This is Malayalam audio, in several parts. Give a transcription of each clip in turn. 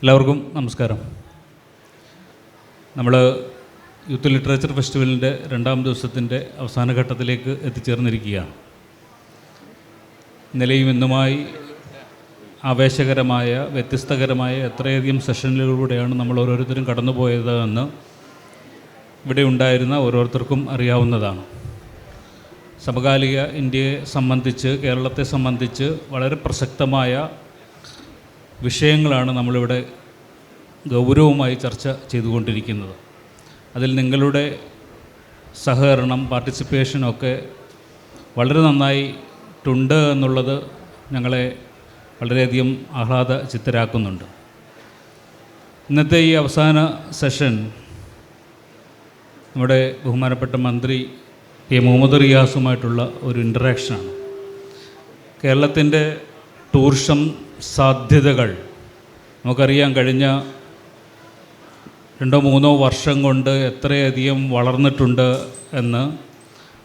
എല്ലാവർക്കും നമസ്കാരം. നമ്മൾ യൂത്ത് ലിറ്ററേച്ചർ ഫെസ്റ്റിവലിൻ്റെ 2ാം ദിവസത്തിൻ്റെ അവസാന ഘട്ടത്തിലേക്ക് എത്തിച്ചേർന്നിരിക്കുകയാണ്. ഇന്നലെയും ഇന്നുമായി ആവേശകരമായ വ്യത്യസ്തകരമായ എത്രയധികം സെഷനിലൂടെയാണ് നമ്മൾ ഓരോരുത്തരും കടന്നുപോയത് എന്ന് ഇവിടെ ഉണ്ടായിരുന്ന ഓരോരുത്തർക്കും അറിയാവുന്നതാണ്. സമകാലിക ഇന്ത്യയെ സംബന്ധിച്ച്, കേരളത്തെ സംബന്ധിച്ച് വളരെ പ്രസക്തമായ വിഷയങ്ങളാണ് നമ്മളിവിടെ ഗൗരവമായി ചർച്ച ചെയ്തുകൊണ്ടിരിക്കുന്നത്. അതിൽ നിങ്ങളുടെ സഹകരണം, പാർട്ടിസിപ്പേഷനൊക്കെ വളരെ നന്നായിട്ടുണ്ട് എന്നുള്ളത് ഞങ്ങളെ വളരെയധികം ആഹ്ലാദചിത്തരാക്കുന്നുണ്ട്. ഇന്നത്തെ ഈ അവസാന സെഷൻ നമ്മുടെ ബഹുമാനപ്പെട്ട മന്ത്രി കെ മുഹമ്മദ് റിയാസുമായിട്ടുള്ള ഒരു ഇൻറ്ററാക്ഷനാണ്. കേരളത്തിൻ്റെ ടൂറിസം സാധ്യതകൾ നമുക്കറിയാം. കഴിഞ്ഞ 2-3 വർഷം കൊണ്ട് എത്രയധികം വളർന്നിട്ടുണ്ട് എന്ന്,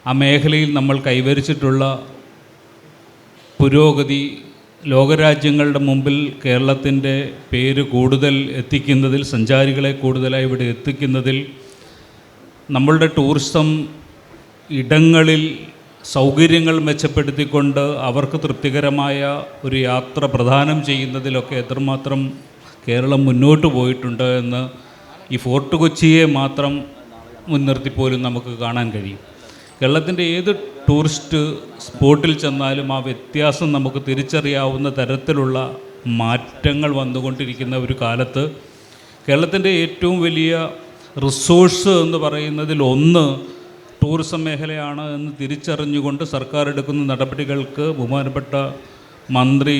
ആ മേഖലയിൽ നമ്മൾ കൈവരിച്ചിട്ടുള്ള പുരോഗതി ലോകരാജ്യങ്ങളുടെ മുമ്പിൽ കേരളത്തിൻ്റെ പേര് കൂടുതൽ എത്തിക്കുന്നതിൽ, സഞ്ചാരികളെ കൂടുതലായി ഇവിടെ എത്തിക്കുന്നതിൽ, നമ്മളുടെ ടൂറിസം ഇടങ്ങളിൽ സൗകര്യങ്ങൾ മെച്ചപ്പെടുത്തിക്കൊണ്ട് അവർക്ക് തൃപ്തികരമായ ഒരു യാത്ര പ്രദാനം ചെയ്യുന്നതിലൊക്കെ എത്രമാത്രം കേരളം മുന്നോട്ട് പോയിട്ടുണ്ട് എന്ന് ഈ ഫോർട്ട് കൊച്ചിയെ മാത്രം മുൻനിർത്തിപ്പോലും നമുക്ക് കാണാൻ കഴിയും. കേരളത്തിൻ്റെ ഏത് ടൂറിസ്റ്റ് സ്പോട്ടിൽ ചെന്നാലും ആ വ്യത്യാസം നമുക്ക് തിരിച്ചറിയാവുന്ന തരത്തിലുള്ള മാറ്റങ്ങൾ വന്നുകൊണ്ടിരിക്കുന്ന ഒരു കാലത്ത് കേരളത്തിൻ്റെ ഏറ്റവും വലിയ റിസോഴ്സ് എന്ന് പറയുന്നതിൽ ഒന്ന് ടൂറിസം മേഖലയാണ് എന്ന് തിരിച്ചറിഞ്ഞുകൊണ്ട് സർക്കാർ എടുക്കുന്ന നടപടികൾക്ക് ബഹുമാനപ്പെട്ട മന്ത്രി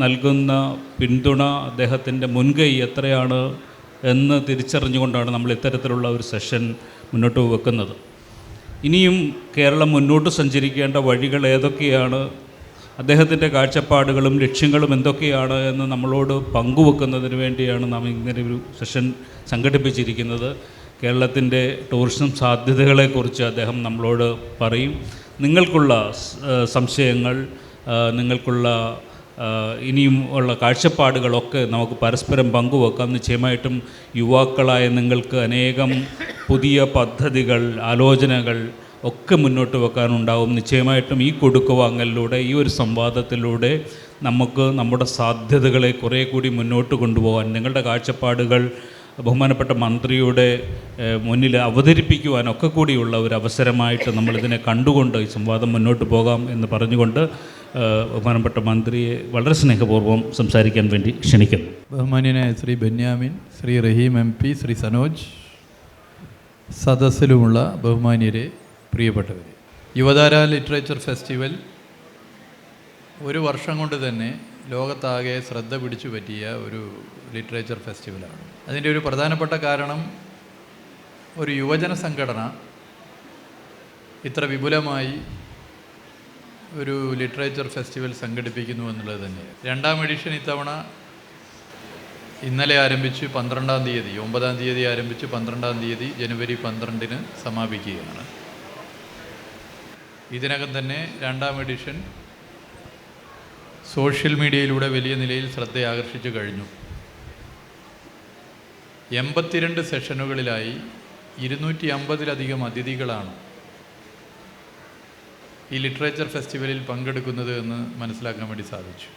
നൽകുന്ന പിന്തുണ, അദ്ദേഹത്തിൻ്റെ മുൻകൈ എത്രയാണ് എന്ന് തിരിച്ചറിഞ്ഞുകൊണ്ടാണ് നമ്മൾ ഇത്തരത്തിലുള്ള ഒരു സെഷൻ മുന്നോട്ട് വെക്കുന്നത്. ഇനിയും കേരളം മുന്നോട്ട് സഞ്ചരിക്കേണ്ട വഴികൾ ഏതൊക്കെയാണ്, അദ്ദേഹത്തിൻ്റെ കാഴ്ചപ്പാടുകളും ലക്ഷ്യങ്ങളും എന്തൊക്കെയാണ് എന്ന് നമ്മളോട് പങ്കുവെക്കുന്നതിന് വേണ്ടിയാണ് നാം ഇങ്ങനെ ഒരു സെഷൻ സംഘടിപ്പിച്ചിരിക്കുന്നത്. കേരളത്തിൻ്റെ ടൂറിസം സാധ്യതകളെക്കുറിച്ച് അദ്ദേഹം നമ്മളോട് പറയും. നിങ്ങൾക്കുള്ള സംശയങ്ങൾ, നിങ്ങൾക്കുള്ള ഇനിയും ഉള്ള കാഴ്ചപ്പാടുകളൊക്കെ നമുക്ക് പരസ്പരം പങ്കുവെക്കാം. നിശ്ചയമായിട്ടും യുവാക്കളായ നിങ്ങൾക്ക് അനേകം പുതിയ പദ്ധതികൾ, ആലോചനകൾ ഒക്കെ മുന്നോട്ട് വെക്കാനുണ്ടാവും. നിശ്ചയമായിട്ടും ഈ കൊടുക്കുവാങ്ങലിലൂടെ, ഈ ഒരു സംവാദത്തിലൂടെ നമുക്ക് നമ്മുടെ സാധ്യതകളെ കുറേ കൂടി മുന്നോട്ട് കൊണ്ടുപോകാൻ, നിങ്ങളുടെ കാഴ്ചപ്പാടുകൾ ബഹുമാനപ്പെട്ട മന്ത്രിയുടെ മുന്നിൽ അവതരിപ്പിക്കുവാനൊക്കെ കൂടിയുള്ള ഒരു അവസരമായിട്ട് നമ്മളിതിനെ കണ്ടുകൊണ്ട് ഈ സംവാദം മുന്നോട്ട് പോകാം എന്ന് പറഞ്ഞുകൊണ്ട് ബഹുമാനപ്പെട്ട മന്ത്രിയെ വളരെ സ്നേഹപൂർവ്വം സംസാരിക്കാൻ വേണ്ടി ക്ഷണിക്കുന്നു. ബഹുമാന്യനായ ശ്രീ ബെന്യാമിൻ, ശ്രീ റഹീം MP, ശ്രീ സനോജ്, സദസ്സിലുമുള്ള ബഹുമാന്യരെ, പ്രിയപ്പെട്ടവരെ, യുവതാര ലിറ്ററേച്ചർ ഫെസ്റ്റിവൽ ഒരു വർഷം കൊണ്ട് തന്നെ ലോകത്താകെ ശ്രദ്ധ പിടിച്ചു പറ്റിയ ഒരു ലിറ്ററേച്ചർ ഫെസ്റ്റിവലാണ്. അതിൻ്റെ ഒരു പ്രധാനപ്പെട്ട കാരണം ഒരു യുവജന സംഘടന ഇത്ര വിപുലമായി ഒരു ലിറ്ററേച്ചർ ഫെസ്റ്റിവൽ സംഘടിപ്പിക്കുന്നു എന്നുള്ളത് തന്നെയാണ്. 2ാം എഡിഷൻ ഇത്തവണ ഇന്നലെ ആരംഭിച്ച് 12-ാം തീയതി, 9-ാം തീയതി ആരംഭിച്ച് 12-ാം തീയതി ജനുവരി 12-ന് സമാപിക്കുകയാണ്. ഇതിനകം തന്നെ 2ാം എഡിഷൻ സോഷ്യൽ മീഡിയയിലൂടെ വലിയ നിലയിൽ ശ്രദ്ധയാകർഷിച്ചു കഴിഞ്ഞു. 82 സെഷനുകളിലായി 250-ലധികം അതിഥികളാണ് ഈ ലിറ്ററേച്ചർ ഫെസ്റ്റിവലിൽ പങ്കെടുക്കുന്നത് എന്ന് മനസ്സിലാക്കാൻ വേണ്ടി സാധിച്ചു.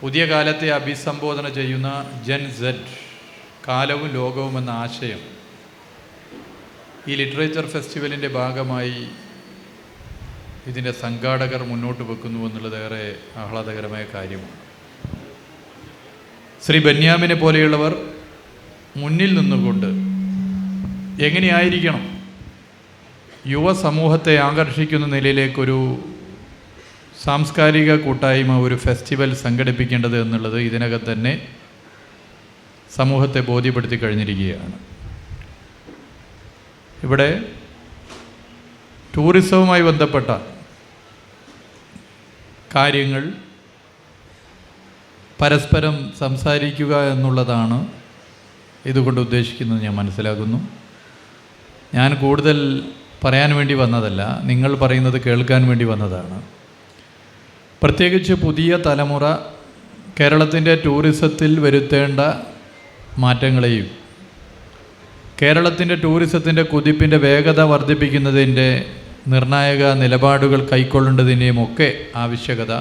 പുതിയ കാലത്തെ അഭിസംബോധന ചെയ്യുന്ന ജെൻ സെഡ്, കാലവും ലോകവും എന്ന ആശയം ഈ ലിറ്ററേച്ചർ ഫെസ്റ്റിവലിൻ്റെ ഭാഗമായി ഇതിൻ്റെ സംഘാടകർ മുന്നോട്ട് വെക്കുന്നു എന്നുള്ളത് ഏറെ ആഹ്ലാദകരമായ കാര്യമാണ്. ശ്രീ ബെന്യാമിനെ പോലെയുള്ളവർ മുന്നിൽ നിന്നുകൊണ്ട് എങ്ങനെയായിരിക്കണം യുവസമൂഹത്തെ ആകർഷിക്കുന്ന നിലയിലേക്കൊരു സാംസ്കാരിക കൂട്ടായ്മ, ഒരു ഫെസ്റ്റിവൽ സംഘടിപ്പിക്കേണ്ടത് എന്നുള്ളത് ഇതിനകം തന്നെ സമൂഹത്തെ ബോധ്യപ്പെടുത്തി കഴിഞ്ഞിരിക്കുകയാണ്. ഇവിടെ ടൂറിസവുമായി ബന്ധപ്പെട്ട കാര്യങ്ങൾ പരസ്പരം സംസാരിക്കുക എന്നുള്ളതാണ് ഇതുകൊണ്ട് ഉദ്ദേശിക്കുന്നത് ഞാൻ മനസ്സിലാക്കുന്നു. ഞാൻ കൂടുതൽ പറയാൻ വേണ്ടി വന്നതല്ല, നിങ്ങൾ പറയുന്നത് കേൾക്കാൻ വേണ്ടി വന്നതാണ്. പ്രത്യേകിച്ച് പുതിയ തലമുറ കേരളത്തിൻ്റെ ടൂറിസത്തിൽ വരുത്തേണ്ട മാറ്റങ്ങളെയും കേരളത്തിൻ്റെ ടൂറിസത്തിൻ്റെ കുതിപ്പിൻ്റെ വേഗത വർദ്ധിപ്പിക്കുന്നതിൻ്റെ നിർണായക നിലപാടുകൾ കൈക്കൊള്ളേണ്ടതിൻ്റെയുമൊക്കെ ആവശ്യകത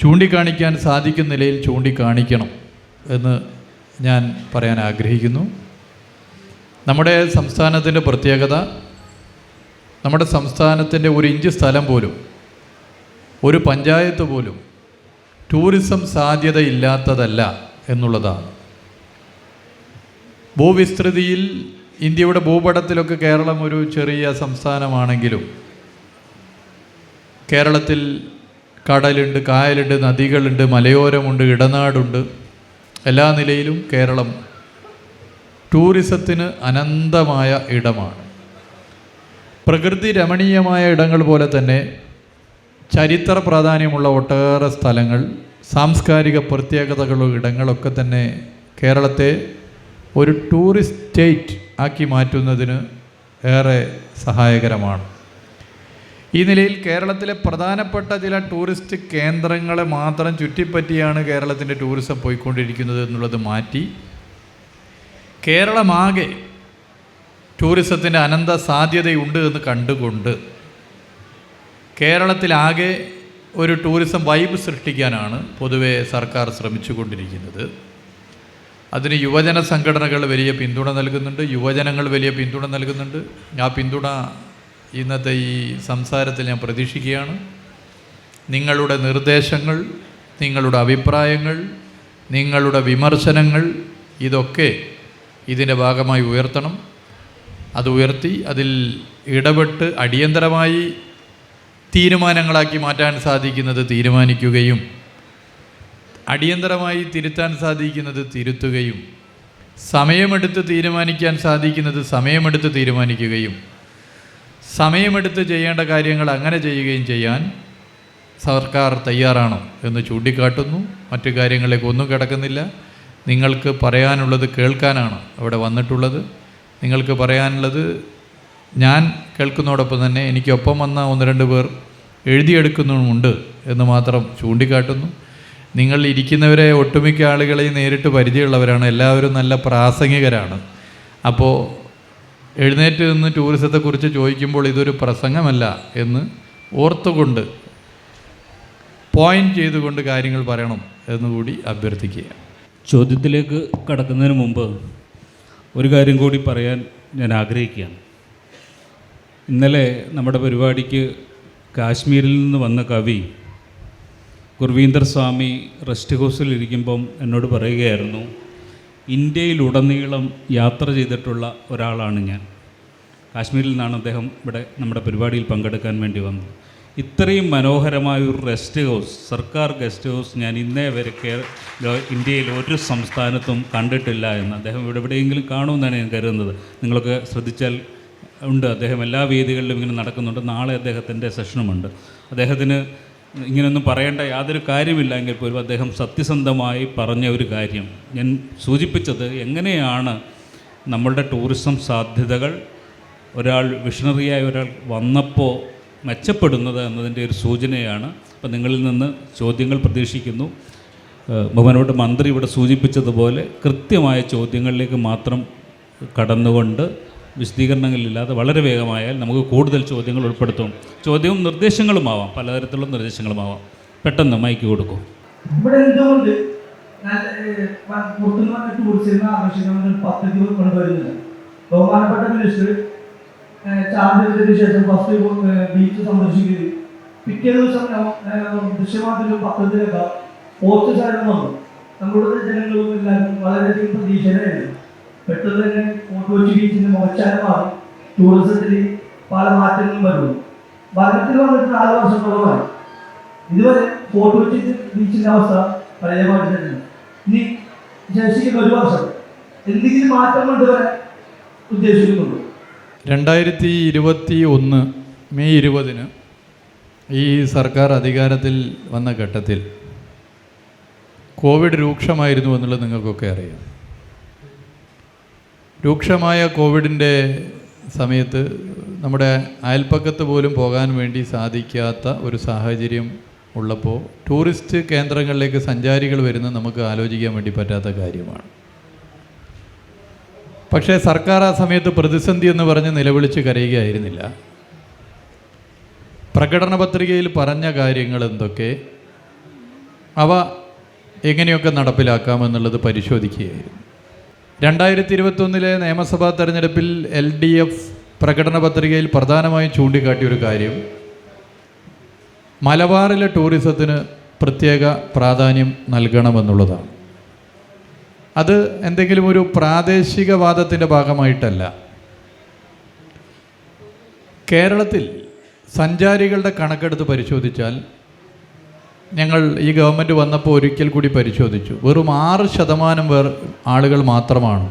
ചൂണ്ടിക്കാണിക്കാൻ സാധിക്കുന്ന നിലയിൽ ചൂണ്ടിക്കാണിക്കണം എന്ന് ഞാൻ പറയാൻ ആഗ്രഹിക്കുന്നു. നമ്മുടെ സംസ്ഥാനത്തിൻ്റെ പ്രത്യേകത, നമ്മുടെ സംസ്ഥാനത്തിൻ്റെ ഒരു ഇഞ്ച് സ്ഥലം പോലും, ഒരു പഞ്ചായത്ത് പോലും ടൂറിസം സാധ്യതയില്ലാത്തതല്ല എന്നുള്ളതാണ്. ഭൂവിസ്തൃതിയിൽ ഇന്ത്യയുടെ ഭൂപടത്തിലൊക്കെ കേരളം ഒരു ചെറിയ സംസ്ഥാനമാണെങ്കിലും കേരളത്തിൽ കടലുണ്ട്, കായലുണ്ട്, നദികളുണ്ട്, മലയോരമുണ്ട്, ഇടനാടുണ്ട്. എല്ലാ നിലയിലും കേരളം ടൂറിസത്തിന് അനന്തമായ ഇടമാണ്. പ്രകൃതി രമണീയമായ ഇടങ്ങൾ പോലെ തന്നെ ചരിത്ര പ്രാധാന്യമുള്ള ഒട്ടേറെ സ്ഥലങ്ങൾ, സാംസ്കാരിക പ്രത്യേകതകളുള്ള ഇടങ്ങളൊക്കെ തന്നെ കേരളത്തെ ഒരു ടൂറിസ്റ്റ് സ്റ്റേറ്റ് ആക്കി മാറ്റുന്നതിന് ഏറെ സഹായകരമാണ്. ഈ നിലയിൽ കേരളത്തിലെ പ്രധാനപ്പെട്ട ചില ടൂറിസ്റ്റ് കേന്ദ്രങ്ങളെ മാത്രം ചുറ്റിപ്പറ്റിയാണ് കേരളത്തിൻ്റെ ടൂറിസം പോയിക്കൊണ്ടിരിക്കുന്നത് എന്നുള്ളത് മാറ്റി കേരളമാകെ ടൂറിസത്തിൻ്റെ അനന്ത സാധ്യതയുണ്ട് എന്ന് കണ്ടുകൊണ്ട് കേരളത്തിലാകെ ഒരു ടൂറിസം വൈബ് സൃഷ്ടിക്കാനാണ് പൊതുവെ സർക്കാർ ശ്രമിച്ചുകൊണ്ടിരിക്കുന്നത്. അതിന് യുവജന സംഘടനകൾ വലിയ പിന്തുണ നൽകുന്നുണ്ട്, യുവജനങ്ങൾ വലിയ പിന്തുണ നൽകുന്നുണ്ട്. ആ പിന്തുണ ഇന്നത്തെ ഈ സംസാരത്തിൽ ഞാൻ പ്രതീക്ഷിക്കുകയാണ്. നിങ്ങളുടെ നിർദ്ദേശങ്ങൾ, നിങ്ങളുടെ അഭിപ്രായങ്ങൾ, നിങ്ങളുടെ വിമർശനങ്ങൾ ഇതൊക്കെ ഇതിൻ്റെ ഭാഗമായി ഉയർത്തണം. അത് ഉയർത്തി അതിൽ ഇടപെട്ട് അടിയന്തരമായി തീരുമാനങ്ങളാക്കി മാറ്റാൻ സാധിക്കുന്നത് തീരുമാനിക്കുകയും അടിയന്തരമായി തിരുത്താൻ സാധിക്കുന്നത് തിരുത്തുകയും സമയമെടുത്ത് തീരുമാനിക്കാൻ സാധിക്കുന്നത് സമയമെടുത്ത് തീരുമാനിക്കുകയും സമയമെടുത്ത് ചെയ്യേണ്ട കാര്യങ്ങൾ അങ്ങനെ ചെയ്യുകയും ചെയ്യാൻ സർക്കാർ തയ്യാറാണോ എന്ന് ചൂണ്ടിക്കാട്ടുന്നു. മറ്റു കാര്യങ്ങളിലേക്ക് ഒന്നും കിടക്കുന്നില്ല. നിങ്ങൾക്ക് പറയാനുള്ളത് കേൾക്കാനാണ് അവിടെ വന്നിട്ടുള്ളത്. നിങ്ങൾക്ക് പറയാനുള്ളത് ഞാൻ കേൾക്കുന്നതോടൊപ്പം തന്നെ എനിക്കൊപ്പം വന്ന 1-2 പേർ എഴുതിയെടുക്കുന്നുമുണ്ട് എന്ന് മാത്രം ചൂണ്ടിക്കാട്ടുന്നു. നിങ്ങൾ ഇരിക്കുന്നവരെ ഒട്ടുമിക്ക ആളുകളെയും നേരിട്ട് പരിചയമുള്ളവരാണ്. എല്ലാവരും നല്ല പ്രാസംഗികരാണ്. അപ്പോൾ എഴുന്നേറ്റ് നിന്ന് ടൂറിസത്തെക്കുറിച്ച് ചോദിക്കുമ്പോൾ ഇതൊരു പ്രസംഗമല്ല എന്ന് ഓർത്തുകൊണ്ട് പോയിൻ്റ് ചെയ്തുകൊണ്ട് കാര്യങ്ങൾ പറയണം എന്നുകൂടി അഭ്യർത്ഥിക്കുക. ചോദ്യത്തിലേക്ക് കടക്കുന്നതിന് മുമ്പ് ഒരു കാര്യം കൂടി പറയാൻ ഞാൻ ആഗ്രഹിക്കുകയാണ്. ഇന്നലെ നമ്മുടെ പരിപാടിക്ക് കാശ്മീരിൽ നിന്ന് വന്ന കവി ഗുർവീന്ദർ സ്വാമി റെസ്റ്റ് ഹൗസിലിരിക്കുമ്പം എന്നോട് പറയുകയായിരുന്നു, ഇന്ത്യയിലുടനീളം യാത്ര ചെയ്തിട്ടുള്ള ഒരാളാണ് ഞാൻ. കാശ്മീരിൽ നിന്നാണ് അദ്ദേഹം ഇവിടെ നമ്മുടെ പരിപാടിയിൽ പങ്കെടുക്കാൻ വേണ്ടി വന്നത്. ഇത്രയും മനോഹരമായ ഒരു റെസ്റ്റ് ഹൗസ്, സർക്കാർ ഗസ്റ്റ് ഹൗസ് ഞാൻ ഇന്നേ വരെ ഇന്ത്യയിൽ ഒരു സംസ്ഥാനത്തും കണ്ടിട്ടില്ല എന്ന് അദ്ദേഹം ഇവിടെ എവിടെയെങ്കിലും കാണുമെന്നാണ് ഞാൻ കരുതുന്നത്. നിങ്ങളൊക്കെ ശ്രദ്ധിച്ചാൽ ഉണ്ട്, അദ്ദേഹം എല്ലാ വേദികളിലും ഇങ്ങനെ നടക്കുന്നുണ്ട്. നാളെ അദ്ദേഹത്തിൻ്റെ സെഷനുമുണ്ട്. അദ്ദേഹത്തിന് ഇങ്ങനെയൊന്നും പറയേണ്ട യാതൊരു കാര്യമില്ല എങ്കിൽ പോലും അദ്ദേഹം സത്യസന്ധമായി പറഞ്ഞ ഒരു കാര്യം ഞാൻ സൂചിപ്പിച്ചത്, എങ്ങനെയാണ് നമ്മളുടെ ടൂറിസം സാധ്യതകൾ വിഷണറിയായ ഒരാൾ വന്നപ്പോൾ മെച്ചപ്പെടുന്നത് എന്നതിൻ്റെ ഒരു സൂചനയാണ്. അപ്പം നിങ്ങളിൽ നിന്ന് ചോദ്യങ്ങൾ പ്രതീക്ഷിക്കുന്നു. ബഹുമാനപ്പെട്ട മന്ത്രി ഇവിടെ സൂചിപ്പിച്ചതുപോലെ കൃത്യമായ ചോദ്യങ്ങളിലേക്ക് മാത്രം കടന്നുകൊണ്ട് വിശദീകരണങ്ങളില്ലാതെ വളരെ വേഗമായാൽ നമുക്ക് കൂടുതൽ ചോദ്യങ്ങൾ ഉൾപ്പെടുത്തും. ചോദ്യവും നിർദ്ദേശങ്ങളുമാവാം, പലതരത്തിലുള്ള നിർദ്ദേശങ്ങളുമാവാം. പെട്ടെന്ന് മൈക്ക് കൊടുക്കും. ഇവിടെ എന്തുകൊണ്ട് ടൂറിസം ആകർഷിക്കുന്ന പദ്ധതി കൊണ്ടുവരുന്നത്? ബഹുമാനപ്പെട്ട മിനിസ്റ്റർ ചാർജ് ശേഷം ഫസ്റ്റ് ബീച്ച് സന്ദർശിക്കുകയും പിറ്റേ ദിവസം ദൃശ്യമാധ്യമ പത്രത്തിലൊക്കെ പോസ്റ്റ് സാധനം വന്നു. നമ്മുടെ ജനങ്ങളും എല്ലാവരും വളരെയധികം പ്രതീക്ഷയിലായിരുന്നു. പെട്ടെന്ന് തന്നെ ഫോർട്ട് കൊച്ചി ബീച്ചിന്റെ മോശാലമാണ്. ടൂറിസത്തിൽ പല മാറ്റങ്ങളും വരുന്നു. ഭരണത്തിൽ വന്നിട്ട് 4 വർഷത്തോളമായി ഇതുവരെ ഫോർട്ട് കൊച്ചി ബീച്ചിന്റെ അവസ്ഥ പഴയപാട് തന്നെ. ഇനി ശേഷിക്കുന്ന 1 വർഷം എന്തെങ്കിലും മാറ്റം കൊണ്ടുവരാൻ ഉദ്ദേശിക്കുന്നുണ്ടോ? 2021 മെയ് 20 ഈ സർക്കാർ അധികാരത്തിൽ വന്ന ഘട്ടത്തിൽ കോവിഡ് രൂക്ഷമായിരുന്നു എന്നുള്ളത് നിങ്ങൾക്കൊക്കെ അറിയാം. രൂക്ഷമായ കോവിഡിൻ്റെ സമയത്ത് നമ്മുടെ അയൽപ്പക്കത്ത് പോലും പോകാൻ വേണ്ടി സാധിക്കാത്ത ഒരു സാഹചര്യം ഉള്ളപ്പോൾ ടൂറിസ്റ്റ് കേന്ദ്രങ്ങളിലേക്ക് സഞ്ചാരികൾ വരുന്നത് നമുക്ക് ആലോചിക്കാൻ വേണ്ടി പറ്റാത്ത കാര്യമാണ്. പക്ഷേ സർക്കാർ ആ സമയത്ത് പ്രതിസന്ധി എന്ന് പറഞ്ഞ് നിലവിളിച്ച് കരയുകയായിരുന്നില്ല. പ്രകടന പത്രികയിൽ പറഞ്ഞ കാര്യങ്ങൾ എന്തൊക്കെ, അവ എങ്ങനെയൊക്കെ നടപ്പിലാക്കാമെന്നുള്ളത് പരിശോധിക്കുകയായിരുന്നു. 2021 നിയമസഭാ തെരഞ്ഞെടുപ്പിൽ LDF പ്രകടന പത്രികയിൽ പ്രധാനമായും ചൂണ്ടിക്കാട്ടിയൊരു കാര്യം മലബാറിലെ ടൂറിസത്തിന് പ്രത്യേക പ്രാധാന്യം നൽകണമെന്നുള്ളതാണ്. അത് എന്തെങ്കിലും ഒരു പ്രാദേശികവാദത്തിൻ്റെ ഭാഗമായിട്ടല്ല. കേരളത്തിൽ സഞ്ചാരികളുടെ കണക്കെടുത്ത് പരിശോധിച്ചാൽ, ഞങ്ങൾ ഈ ഗവൺമെൻറ് വന്നപ്പോൾ ഒരിക്കൽ കൂടി പരിശോധിച്ചു, വെറും 6% ആളുകൾ മാത്രമാണ്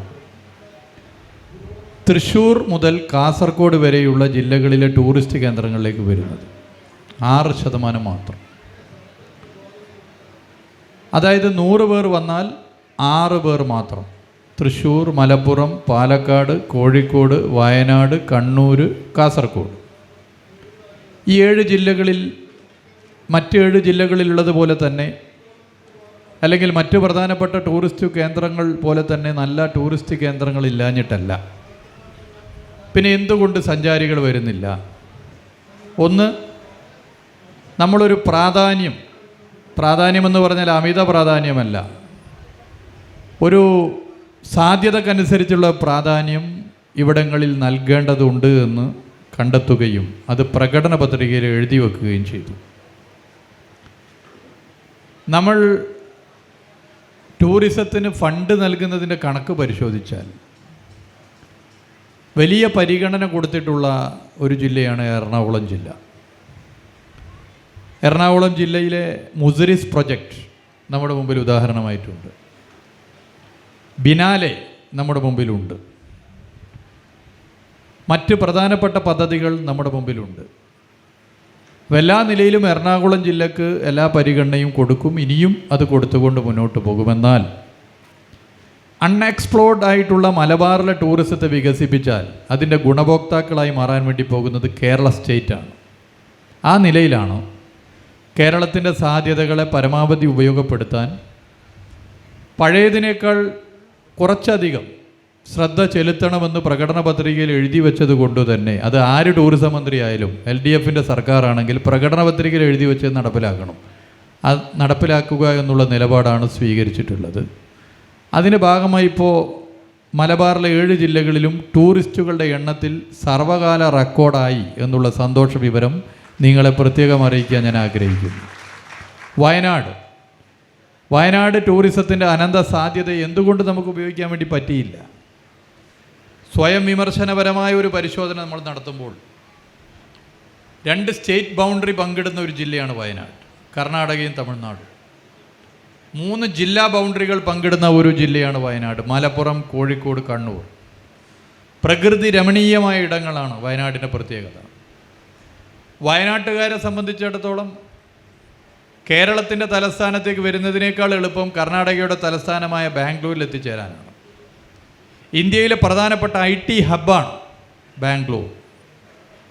തൃശ്ശൂർ മുതൽ കാസർഗോഡ് വരെയുള്ള ജില്ലകളിലെ ടൂറിസ്റ്റ് കേന്ദ്രങ്ങളിലേക്ക് വരുന്നത്. 6% മാത്രം. അതായത് 100 പേർ വന്നാൽ 6 പേർ മാത്രം. തൃശ്ശൂർ, മലപ്പുറം, പാലക്കാട്, കോഴിക്കോട്, വയനാട്, കണ്ണൂർ, കാസർഗോഡ്, ഈ 7 ജില്ലകളിൽ മറ്റ് 7 ജില്ലകളിലുള്ളതുപോലെ തന്നെ, അല്ലെങ്കിൽ മറ്റ് പ്രധാനപ്പെട്ട ടൂറിസ്റ്റ് കേന്ദ്രങ്ങൾ പോലെ തന്നെ നല്ല ടൂറിസ്റ്റ് കേന്ദ്രങ്ങൾ ഇല്ലാഞ്ഞിട്ടല്ല. പിന്നെ എന്തുകൊണ്ട് സഞ്ചാരികൾ വരുന്നില്ല? ഒന്ന്, നമ്മളൊരു പ്രാധാന്യമെന്ന് പറഞ്ഞാൽ അമിത പ്രാധാന്യമല്ല, ഒരു സാധ്യതക്കനുസരിച്ചുള്ള പ്രാധാന്യം ഇവിടങ്ങളിൽ നൽകേണ്ടതുണ്ട് എന്ന് കണ്ടെത്തുകയും അത് പ്രകടന പത്രികയിൽ എഴുതി വെക്കുകയും ചെയ്തു. നമ്മൾ ടൂറിസത്തിന് ഫണ്ട് നൽകുന്നതിൻ്റെ കണക്ക് പരിശോധിച്ചാൽ വലിയ പരിഗണന കൊടുത്തിട്ടുള്ള ഒരു ജില്ലയാണ് എറണാകുളം ജില്ല. എറണാകുളം ജില്ലയിലെ മുസിരിസ് പ്രൊജക്റ്റ് നമ്മുടെ മുമ്പിൽ ഉദാഹരണമായിട്ടുണ്ട്. ബിനാലെ നമ്മുടെ മുമ്പിലുണ്ട്. മറ്റ് പ്രധാനപ്പെട്ട പദ്ധതികൾ നമ്മുടെ മുമ്പിലുണ്ട്. എല്ലാ നിലയിലും എറണാകുളം ജില്ലക്ക് എല്ലാ പരിഗണനയും കൊടുക്കും, ഇനിയും അത് കൊടുത്തുകൊണ്ട് മുന്നോട്ട് പോകുമെന്നാൽ അൺഎക്സ്പ്ലോർഡ് ആയിട്ടുള്ള മലബാറിലെ ടൂറിസത്തെ വികസിപ്പിച്ചാൽ അതിൻ്റെ ഗുണഭോക്താക്കളായി മാറാൻ വേണ്ടി പോകുന്നത് കേരള സ്റ്റേറ്റാണ്. ആ നിലയിലാണ് കേരളത്തിൻ്റെ സാധ്യതകളെ പരമാവധി ഉപയോഗപ്പെടുത്താൻ പഴയതിനേക്കാൾ കുറച്ചധികം ശ്രദ്ധ ചെലുത്തണമെന്ന് പ്രകടന പത്രികയിൽ എഴുതി വെച്ചത് കൊണ്ട് തന്നെ, അത് ആര് ടൂറിസം മന്ത്രി ആയാലും LDFൻ്റെ സർക്കാരാണെങ്കിൽ പ്രകടന പത്രികയിൽ എഴുതി വെച്ചത് നടപ്പിലാക്കണം. അത് നടപ്പിലാക്കുക എന്നുള്ള നിലപാടാണ് സ്വീകരിച്ചിട്ടുള്ളത്. അതിൻ്റെ ഭാഗമായി ഇപ്പോൾ മലബാറിലെ 7 ജില്ലകളിലും ടൂറിസ്റ്റുകളുടെ എണ്ണത്തിൽ സർവകാല റെക്കോർഡായി എന്നുള്ള സന്തോഷ വിവരം നിങ്ങളെ പ്രത്യേകം അറിയിക്കാൻ ഞാൻ ആഗ്രഹിക്കുന്നു. വയനാട് ടൂറിസത്തിൻ്റെ അനന്ത സാധ്യത എന്തുകൊണ്ട് നമുക്ക് ഉപയോഗിക്കാൻ വേണ്ടി പറ്റിയില്ല? സ്വയം വിമർശനപരമായ ഒരു പരിശോധന നമ്മൾ നടത്തുമ്പോൾ 2 സ്റ്റേറ്റ് ബൗണ്ടറി പങ്കിടുന്ന ഒരു ജില്ലയാണ് വയനാട്, കർണാടകയും തമിഴ്നാടും. 3 ജില്ലാ ബൗണ്ടറികൾ പങ്കിടുന്ന ഒരു ജില്ലയാണ് വയനാട്, മലപ്പുറം, കോഴിക്കോട്, കണ്ണൂർ. പ്രകൃതി രമണീയമായ ഇടങ്ങളാണ് വയനാടിൻ്റെ പ്രത്യേകത. വയനാട്ടുകാരെ സംബന്ധിച്ചിടത്തോളം കേരളത്തിൻ്റെ തലസ്ഥാനത്തേക്ക് വരുന്നതിനേക്കാൾ എളുപ്പം കർണാടകയുടെ തലസ്ഥാനമായ ബാംഗ്ലൂരിൽ എത്തിച്ചേരാനാണ്. ഇന്ത്യയിലെ പ്രധാനപ്പെട്ട IT ഹബ്ബാണ് ബാംഗ്ലൂർ.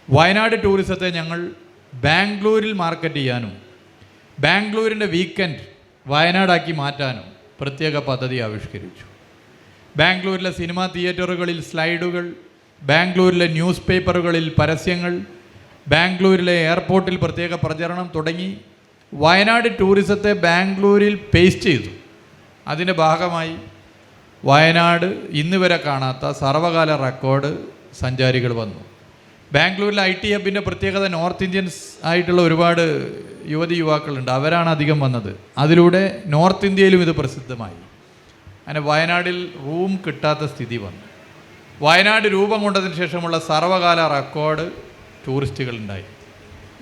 വയനാട് ടൂറിസത്തെ ഞങ്ങൾ ബാംഗ്ലൂരിൽ മാർക്കറ്റ് ചെയ്യാനും ബാംഗ്ലൂരിൻ്റെ വീക്കെൻഡ് വയനാടാക്കി മാറ്റാനും പ്രത്യേക പദ്ധതി ആവിഷ്കരിച്ചു. ബാംഗ്ലൂരിലെ സിനിമാ തിയേറ്ററുകളിൽ സ്ലൈഡുകൾ, ബാംഗ്ലൂരിലെ ന്യൂസ് പേപ്പറുകളിൽ പരസ്യങ്ങൾ, ബാംഗ്ലൂരിലെ എയർപോർട്ടിൽ പ്രത്യേക പ്രചരണം തുടങ്ങി വയനാട് ടൂറിസത്തെ ബാംഗ്ലൂരിൽ പേസ്റ്റ് ചെയ്തു. അതിൻ്റെ ഭാഗമായി വയനാട് ഇന്ന് വരെ കാണാത്ത സർവകാല റെക്കോർഡ് സഞ്ചാരികൾ വന്നു. ബാംഗ്ലൂരിലെ IT ഹബിൻ്റെ പ്രത്യേകത നോർത്ത് ഇന്ത്യൻസ് ആയിട്ടുള്ള ഒരുപാട് യുവാക്കളുണ്ട്, അവരാണ് അധികം വന്നത്. അതിലൂടെ നോർത്ത് ഇന്ത്യയിലും ഇത് പ്രസിദ്ധമായി. അങ്ങനെ വയനാടിൽ റൂം കിട്ടാത്ത സ്ഥിതി വന്നു. വയനാട് രൂപം കൊണ്ടതിന് ശേഷമുള്ള സർവകാല റെക്കോർഡ് ടൂറിസ്റ്റുകളുണ്ടായി.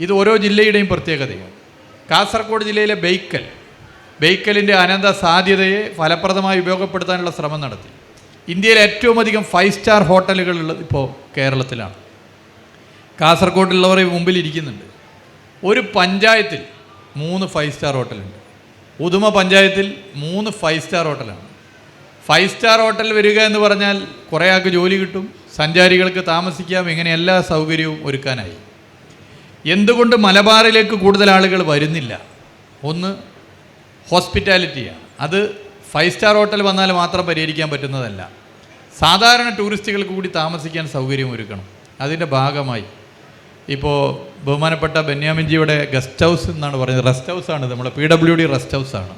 ഇത് ഓരോ ജില്ലയുടെയും പ്രത്യേകതയാണ്. കാസർഗോഡ് ജില്ലയിലെ ബേക്കലിൻ്റെ അനന്ത സാധ്യതയെ ഫലപ്രദമായി ഉപയോഗപ്പെടുത്താനുള്ള ശ്രമം നടത്തി. ഇന്ത്യയിലെ ഏറ്റവും അധികം 5 സ്റ്റാർ ഹോട്ടലുകളുള്ളത് ഇപ്പോൾ കേരളത്തിലാണ്. കാസർഗോഡുള്ളവർ മുമ്പിൽ ഇരിക്കുന്നുണ്ട്. ഒരു പഞ്ചായത്തിൽ 3 5 സ്റ്റാർ ഹോട്ടലുണ്ട്. ഉദുമ പഞ്ചായത്തിൽ 3 5 സ്റ്റാർ ഹോട്ടലാണ്. 5 സ്റ്റാർ ഹോട്ടൽ വരിക എന്ന് പറഞ്ഞാൽ കുറേ ആൾക്ക് ജോലി കിട്ടും, സഞ്ചാരികൾക്ക് താമസിക്കാം, ഇങ്ങനെ എല്ലാ സൗകര്യവും ഒരുക്കാനായി. എന്തുകൊണ്ട് മലബാറിലേക്ക് കൂടുതൽ ആളുകൾ വരുന്നില്ല? ഒന്ന് ഹോസ്പിറ്റാലിറ്റിയാണ്. അത് 5 സ്റ്റാർ ഹോട്ടൽ വന്നാൽ മാത്രം പരിഹരിക്കാൻ പറ്റുന്നതല്ല. സാധാരണ ടൂറിസ്റ്റുകൾക്ക് കൂടി താമസിക്കാൻ സൗകര്യമൊരുക്കണം. അതിൻ്റെ ഭാഗമായി ഇപ്പോൾ ബഹുമാനപ്പെട്ട ബെന്യാമിൻജിയുടെ ഗസ്റ്റ് ഹൗസ് എന്നാണ് പറയുന്നത്, റെസ്റ്റ് ഹൗസാണ്, നമ്മുടെ PWD റെസ്റ്റ് ഹൗസാണ്.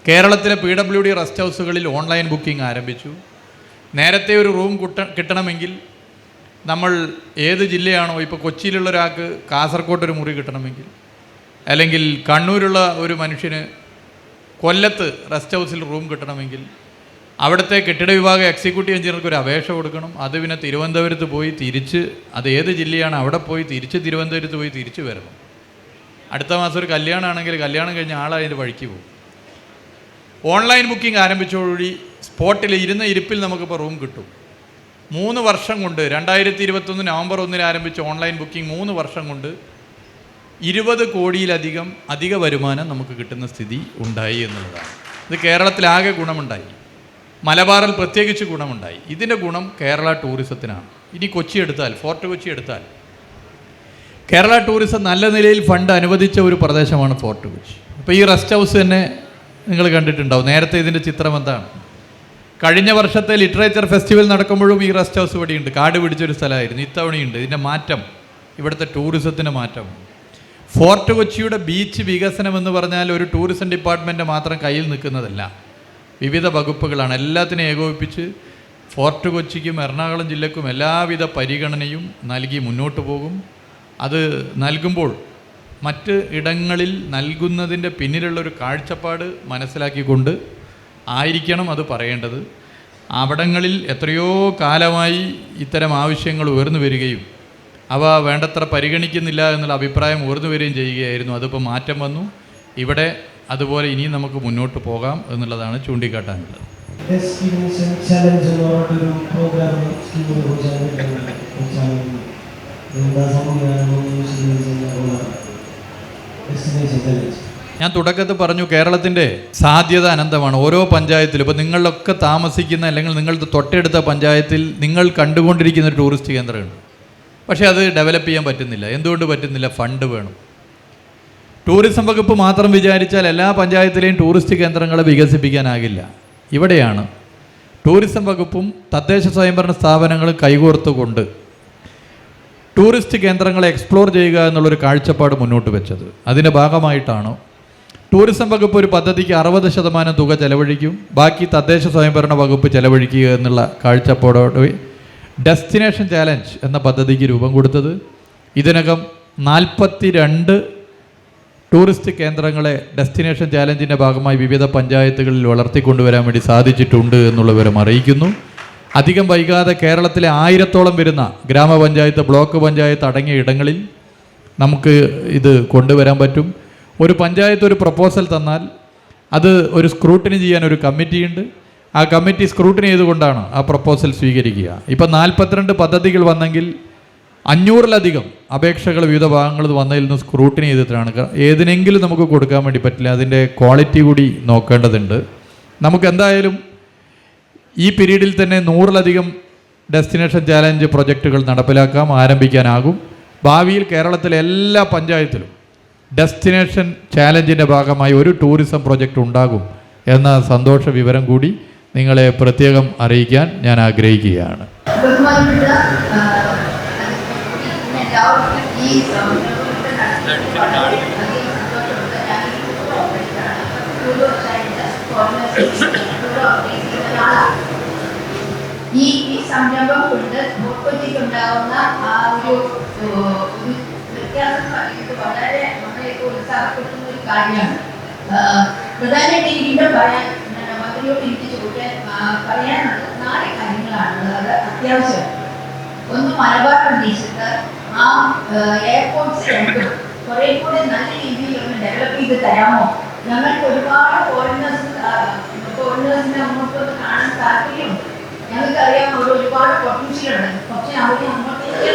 കേരളത്തിലെ PWD റെസ്റ്റ് ഹൗസുകളിൽ ഓൺലൈൻ ബുക്കിംഗ് ആരംഭിച്ചു. നേരത്തെ ഒരു റൂം കിട്ടണമെങ്കിൽ നമ്മൾ ഏത് ജില്ലയാണോ, ഇപ്പോൾ കൊച്ചിയിലുള്ള ഒരാൾക്ക് കാസർഗോഡ് ഒരു മുറി കിട്ടണമെങ്കിൽ, അല്ലെങ്കിൽ കണ്ണൂരുള്ള ഒരു മനുഷ്യന് കൊല്ലത്ത് റെസ്റ്റ് ഹൗസിൽ റൂം കിട്ടണമെങ്കിൽ അവിടുത്തെ കെട്ടിട വിഭാഗം എക്സിക്യൂട്ടീവ് എഞ്ചിനീയർക്ക് ഒരു അപേക്ഷ കൊടുക്കണം. അത് പിന്നെ തിരുവനന്തപുരത്ത് പോയി തിരിച്ച്, അത് ഏത് ജില്ലയാണ് അവിടെ പോയി തിരിച്ച് തിരുവനന്തപുരത്ത് പോയി തിരിച്ച് വരണം. അടുത്ത മാസം ഒരു കല്യാണമാണെങ്കിൽ കല്യാണം കഴിഞ്ഞ ആളതിൻ്റെ വഴിക്ക് പോകും. ഓൺലൈൻ ബുക്കിംഗ് ആരംഭിച്ചതോടുകൂടി സ്പോട്ടിൽ ഇരുന്ന ഇരിപ്പിൽ നമുക്കിപ്പോൾ റൂം കിട്ടും. 3 വർഷം കൊണ്ട് 2021 നവംബർ 1 ആരംഭിച്ച ഓൺലൈൻ ബുക്കിംഗ് 3 വർഷം കൊണ്ട് 20 കോടിയിലധികം അധിക വരുമാനം നമുക്ക് കിട്ടുന്ന സ്ഥിതി ഉണ്ടായി എന്നുള്ളതാണ്. ഇത് കേരളത്തിലാകെ ഗുണമുണ്ടായി, മലബാറിൽ പ്രത്യേകിച്ച് ഗുണമുണ്ടായി. ഇതിൻ്റെ ഗുണം കേരള ടൂറിസത്തിനാണ്. ഇനി കൊച്ചി എടുത്താൽ, ഫോർട്ട് കൊച്ചി എടുത്താൽ, കേരള ടൂറിസം നല്ല നിലയിൽ ഫണ്ട് അനുവദിച്ച ഒരു പ്രദേശമാണ് ഫോർട്ട് കൊച്ചി. അപ്പോൾ ഈ റെസ്റ്റ് ഹൗസ് തന്നെ നിങ്ങൾ കണ്ടിട്ടുണ്ടാവും. നേരത്തെ ഇതിൻ്റെ ചിത്രം എന്താണ്? കഴിഞ്ഞ വർഷത്തെ ലിറ്ററേച്ചർ ഫെസ്റ്റിവൽ നടക്കുമ്പോഴും ഈ റെസ്റ്റ് ഹൗസ് ഇവിടെയുണ്ട്. കാട് പിടിച്ചൊരു സ്ഥലമായിരുന്നു. ഇത്തവണയുണ്ട്. ഇതിൻ്റെ മാറ്റം, ഇവിടുത്തെ ടൂറിസത്തിൻ്റെ മാറ്റം. ഫോർട്ട് കൊച്ചിയുടെ ബീച്ച് വികസനം എന്ന് പറഞ്ഞാൽ ഒരു ടൂറിസം ഡിപ്പാർട്ട്മെൻറ്റ് മാത്രം കയ്യിൽ നിൽക്കുന്നതല്ല, വിവിധ വകുപ്പുകളാണ്. എല്ലാത്തിനും ഏകോപിപ്പിച്ച് ഫോർട്ട് കൊച്ചിക്കും എറണാകുളം ജില്ലക്കും എല്ലാവിധ പരിഗണനയും നൽകി മുന്നോട്ട് പോകും. അത് നൽകുമ്പോൾ മറ്റ് ഇടങ്ങളിൽ നൽകുന്നതിൻ്റെ പിന്നിലുള്ളൊരു കാഴ്ചപ്പാട് മനസ്സിലാക്കിക്കൊണ്ട് ആയിരിക്കണം അത് പറയേണ്ടത്. അവിടങ്ങളിൽ എത്രയോ കാലമായി ഇത്തരം ആവശ്യങ്ങൾ ഉയർന്നു വരികയും അവ വേണ്ടത്ര പരിഗണിക്കുന്നില്ല എന്നുള്ള അഭിപ്രായം ഉയർന്നു വരികയും ചെയ്യുകയായിരുന്നു. അതിപ്പോൾ മാറ്റം വന്നു. ഇവിടെ അതുപോലെ ഇനിയും നമുക്ക് മുന്നോട്ട് പോകാം എന്നുള്ളതാണ് ചൂണ്ടിക്കാട്ടാനുള്ളത്. ഞാൻ തുടക്കത്തിൽ പറഞ്ഞു, കേരളത്തിൻ്റെ സാധ്യത അനന്തമാണ്. ഓരോ പഞ്ചായത്തിലും, ഇപ്പോൾ നിങ്ങളിലൊക്കെ താമസിക്കുന്ന അല്ലെങ്കിൽ നിങ്ങളുടെ തൊട്ടടുത്ത പഞ്ചായത്തിൽ നിങ്ങൾ കണ്ടുകൊണ്ടിരിക്കുന്ന ഒരു ടൂറിസ്റ്റ് കേന്ദ്രമുണ്ട്. പക്ഷേ അത് ഡെവലപ്പ് ചെയ്യാൻ പറ്റുന്നില്ല. എന്തുകൊണ്ട് പറ്റുന്നില്ല? ഫണ്ട് വേണം. ടൂറിസം വകുപ്പ് മാത്രം വിചാരിച്ചാൽ എല്ലാ പഞ്ചായത്തിലെയും ടൂറിസ്റ്റ് കേന്ദ്രങ്ങളെ വികസിപ്പിക്കാനാകില്ല. ഇവിടെയാണ് ടൂറിസം വകുപ്പും തദ്ദേശ സ്വയംഭരണ സ്ഥാപനങ്ങളും കൈകോർത്തുകൊണ്ട് ടൂറിസ്റ്റ് കേന്ദ്രങ്ങളെ എക്സ്പ്ലോർ ചെയ്യുക എന്നുള്ളൊരു കാഴ്ചപ്പാട് മുന്നോട്ട് വെച്ചത്. അതിൻ്റെ ഭാഗമായിട്ടാണ് ടൂറിസം വകുപ്പ് ഒരു പദ്ധതിക്ക് 60% തുക ചെലവഴിക്കും, ബാക്കി തദ്ദേശ സ്വയംഭരണ വകുപ്പ് ചെലവഴിക്കുക എന്നുള്ള കാഴ്ചപ്പാടോടെ ഡെസ്റ്റിനേഷൻ ചാലഞ്ച് എന്ന പദ്ധതിക്ക് രൂപം കൊടുത്തത്. ഇതിനകം 42 ടൂറിസ്റ്റ് കേന്ദ്രങ്ങളെ ഡെസ്റ്റിനേഷൻ ചാലഞ്ചിൻ്റെ ഭാഗമായി വിവിധ പഞ്ചായത്തുകളിൽ വളർത്തിക്കൊണ്ടുവരാൻ വേണ്ടി സാധിച്ചിട്ടുണ്ട് എന്നുള്ള വിവരം അറിയിക്കുന്നു. അധികം വൈകാതെ കേരളത്തിലെ 1000-ഓളം വരുന്ന ഗ്രാമപഞ്ചായത്ത്, ബ്ലോക്ക് പഞ്ചായത്ത് അടങ്ങിയ ഇടങ്ങളിൽ നമുക്ക് ഇത് കൊണ്ടുവരാൻ പറ്റും. ഒരു പഞ്ചായത്ത് ഒരു പ്രപ്പോസൽ തന്നാൽ അത് ഒരു സ്ക്രൂട്ടിനി ചെയ്യാൻ ഒരു കമ്മിറ്റിയുണ്ട്. ആ കമ്മിറ്റി സ്ക്രൂട്ടിനി ചെയ്തുകൊണ്ടാണ് ആ പ്രപ്പോസൽ സ്വീകരിക്കുക. ഇപ്പം 42 പദ്ധതികൾ വന്നെങ്കിൽ 500-ലധികം അപേക്ഷകൾ വിവിധ ഭാഗങ്ങളിൽ വന്നതിൽ നിന്ന് സ്ക്രൂട്ടിനി ചെയ്തിട്ടാണ്. ഏതിനെങ്കിലും നമുക്ക് കൊടുക്കാൻ വേണ്ടി പറ്റില്ല. അതിൻ്റെ ക്വാളിറ്റി കൂടി നോക്കേണ്ടതുണ്ട്. നമുക്ക് എന്തായാലും ഈ പീരീഡിൽ തന്നെ 100-ലധികം ഡെസ്റ്റിനേഷൻ ചാലഞ്ച് പ്രൊജക്റ്റുകൾ നടപ്പിലാക്കാം, ആരംഭിക്കാനാകും. ഭാവിയിൽ കേരളത്തിലെ എല്ലാ പഞ്ചായത്തിലും ഡെസ്റ്റിനേഷൻ ചാലഞ്ചിൻ്റെ ഭാഗമായി ഒരു ടൂറിസം പ്രൊജക്റ്റ് ഉണ്ടാകും എന്ന സന്തോഷ വിവരം കൂടി നിങ്ങളെ പ്രത്യേകം അറിയിക്കാൻ ഞാൻ ആഗ്രഹിക്കുകയാണ്. ഈ സംരംഭം കൊണ്ട് കൊച്ചിക്കുണ്ടാവുന്ന ആ ഒരു വ്യത്യാസം പറയുന്നത് വളരെ നമ്മളെയൊക്കെ ഉത്സാഹപ്പെടുത്തുന്ന ഒരു കാര്യമാണ്. പ്രധാനമായിട്ട് ഇതിൻ്റെ മന്ത്രിയോട് എനിക്ക് ചോദിക്കാൻ പറയാനുള്ളത് 4 കാര്യങ്ങളാണ്. അത് അത്യാവശ്യമാണ്. ഒന്ന്, മലബാർ പ്രദേശത്ത് ആ എയർപോർട്ട്സ് രണ്ടും കുറേ കൂടി നല്ല രീതിയിൽ ഒന്ന് ഡെവലപ്പ് ചെയ്ത് തരാമോ? ഞങ്ങൾക്ക് ഒരുപാട് ഫോറിനേഴ്സിനെ അങ്ങോട്ടൊന്ന് കാണാൻ താല്പര്യമുണ്ട്. ഞങ്ങൾക്കറിയാം അവിടെ ഒരുപാട് പൊട്ടൻഷ്യൽ ഉണ്ട്. പക്ഷെ അവരെ അങ്ങോട്ടേക്ക്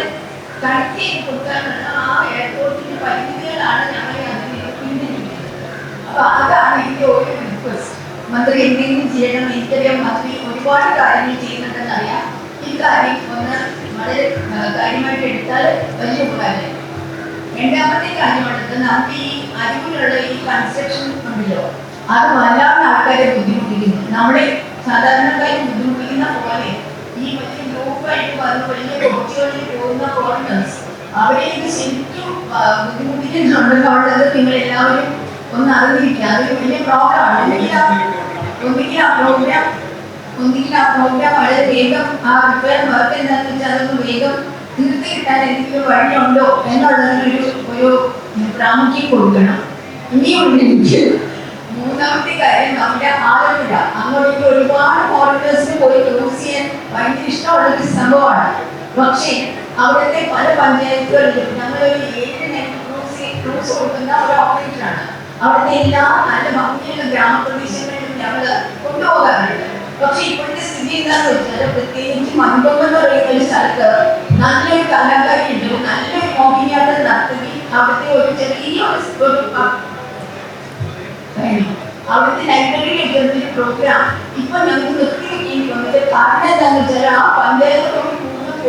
കണക്ട് ചെയ്ത് കൊടുക്കാനുള്ള ആ എയർപോർട്ടിൻ്റെ പരിമിതികളാണ് ഞങ്ങളെ അതിന് പിന്തിരിപ്പിക്കുന്നത്. അപ്പോൾ അതാണ് എൻ്റെ ഒരു റിക്വസ്റ്റ്. മന്ത്രി എന്തെങ്കിലും ചെയ്യണം. എനിക്കറിയാം മന്ത്രി ഒരുപാട് കാര്യങ്ങൾ ചെയ്യുന്നുണ്ടെന്നറിയാം. ഈ കാര്യം ഒന്ന് വളരെ കാര്യമായിട്ട് എടുത്താൽ വലിയ ഉപകാരം. രണ്ടാമത്തെ കാര്യമുള്ളത് നമുക്ക് ഈ അരിവിലുള്ള ഈ കൺസ്ട്രക്ഷൻ ഉണ്ടല്ലോ, അത് വല്ലാതെ ആൾക്കാരെ ബുദ്ധിമുട്ടിക്കുന്നു. നമ്മളെ സാധാരണക്കാരെ ബുദ്ധിമുട്ടിക്കുന്ന പോലെ ഈ വലിയ ഗ്രൂപ്പായിട്ട് വന്ന് വലിയ കോച്ചുകളിൽ പോകുന്ന ഫോറിനേഴ്സ് അവരെ ഇത് ശരിക്കും ബുദ്ധിമുട്ടിക്കുന്നുണ്ടെന്നുള്ളത് നിങ്ങൾ എല്ലാവരും ഒന്ന് അറിഞ്ഞിരിക്കുക. അതൊരു വലിയ പ്രോഗ്രാമാണ്. ഒന്നുകിൽ ആ പ്രോഗ്രാം വളരെ വേഗം ആ റിപ്പയർ വർക്ക് എന്താണെന്ന് വെച്ചാൽ അതൊന്ന് വേഗം തീർത്തി കിട്ടാൻ എന്തെങ്കിലും വഴിയുണ്ടോ എന്നുള്ളതിനൊരു പ്രാമുഖ്യം കൊടുക്കണം. ഇനിയുണ്ട് മൂന്നാമത്തെ കാര്യം, നമ്മുടെ ആലപ്പുഴ അങ്ങോട്ടേക്ക് ഒരുപാട് ഫോറിനേഴ്സിന് പോയി യൂസ് ചെയ്യാൻ ഭയങ്കര ഇഷ്ടമുള്ളൊരു സംഭവമാണ്. പക്ഷേ അവിടുത്തെ പല പഞ്ചായത്തുകളിലും ഞങ്ങളൊരു 7 ക്രൂസ് കൊടുക്കുന്ന ഒരു ഓപ്പറേറ്ററാണ്. അവിടുത്തെ എല്ലാ നല്ല ഭംഗിയുള്ള ഗ്രാമപ്രദേശങ്ങളിലും ഞങ്ങൾ കൊണ്ടുപോകാറുണ്ട്. പക്ഷെ ഇപ്പോഴത്തെ സ്ഥിതി എന്താണെന്ന് വെച്ചാൽ പ്രത്യേകിച്ച് മൻപം എന്ന് പറയുന്ന ഒരു സ്ഥലത്ത് നല്ലൊരു കലാകാരി ഉണ്ട്, നല്ലൊരു മോഹിനിയാട്ടം നടത്തി അവിടുത്തെ ഒരു അവിടുത്തെ ലൈബ്രറിയിൽ എടുത്തൊരു പ്രോഗ്രാം ഇപ്പൊ ഞങ്ങൾക്ക് നിർത്തിവെക്കേണ്ടി വന്നത്. കാരണം എന്താണെന്ന് വെച്ചാൽ ആ പഞ്ചായത്തോട്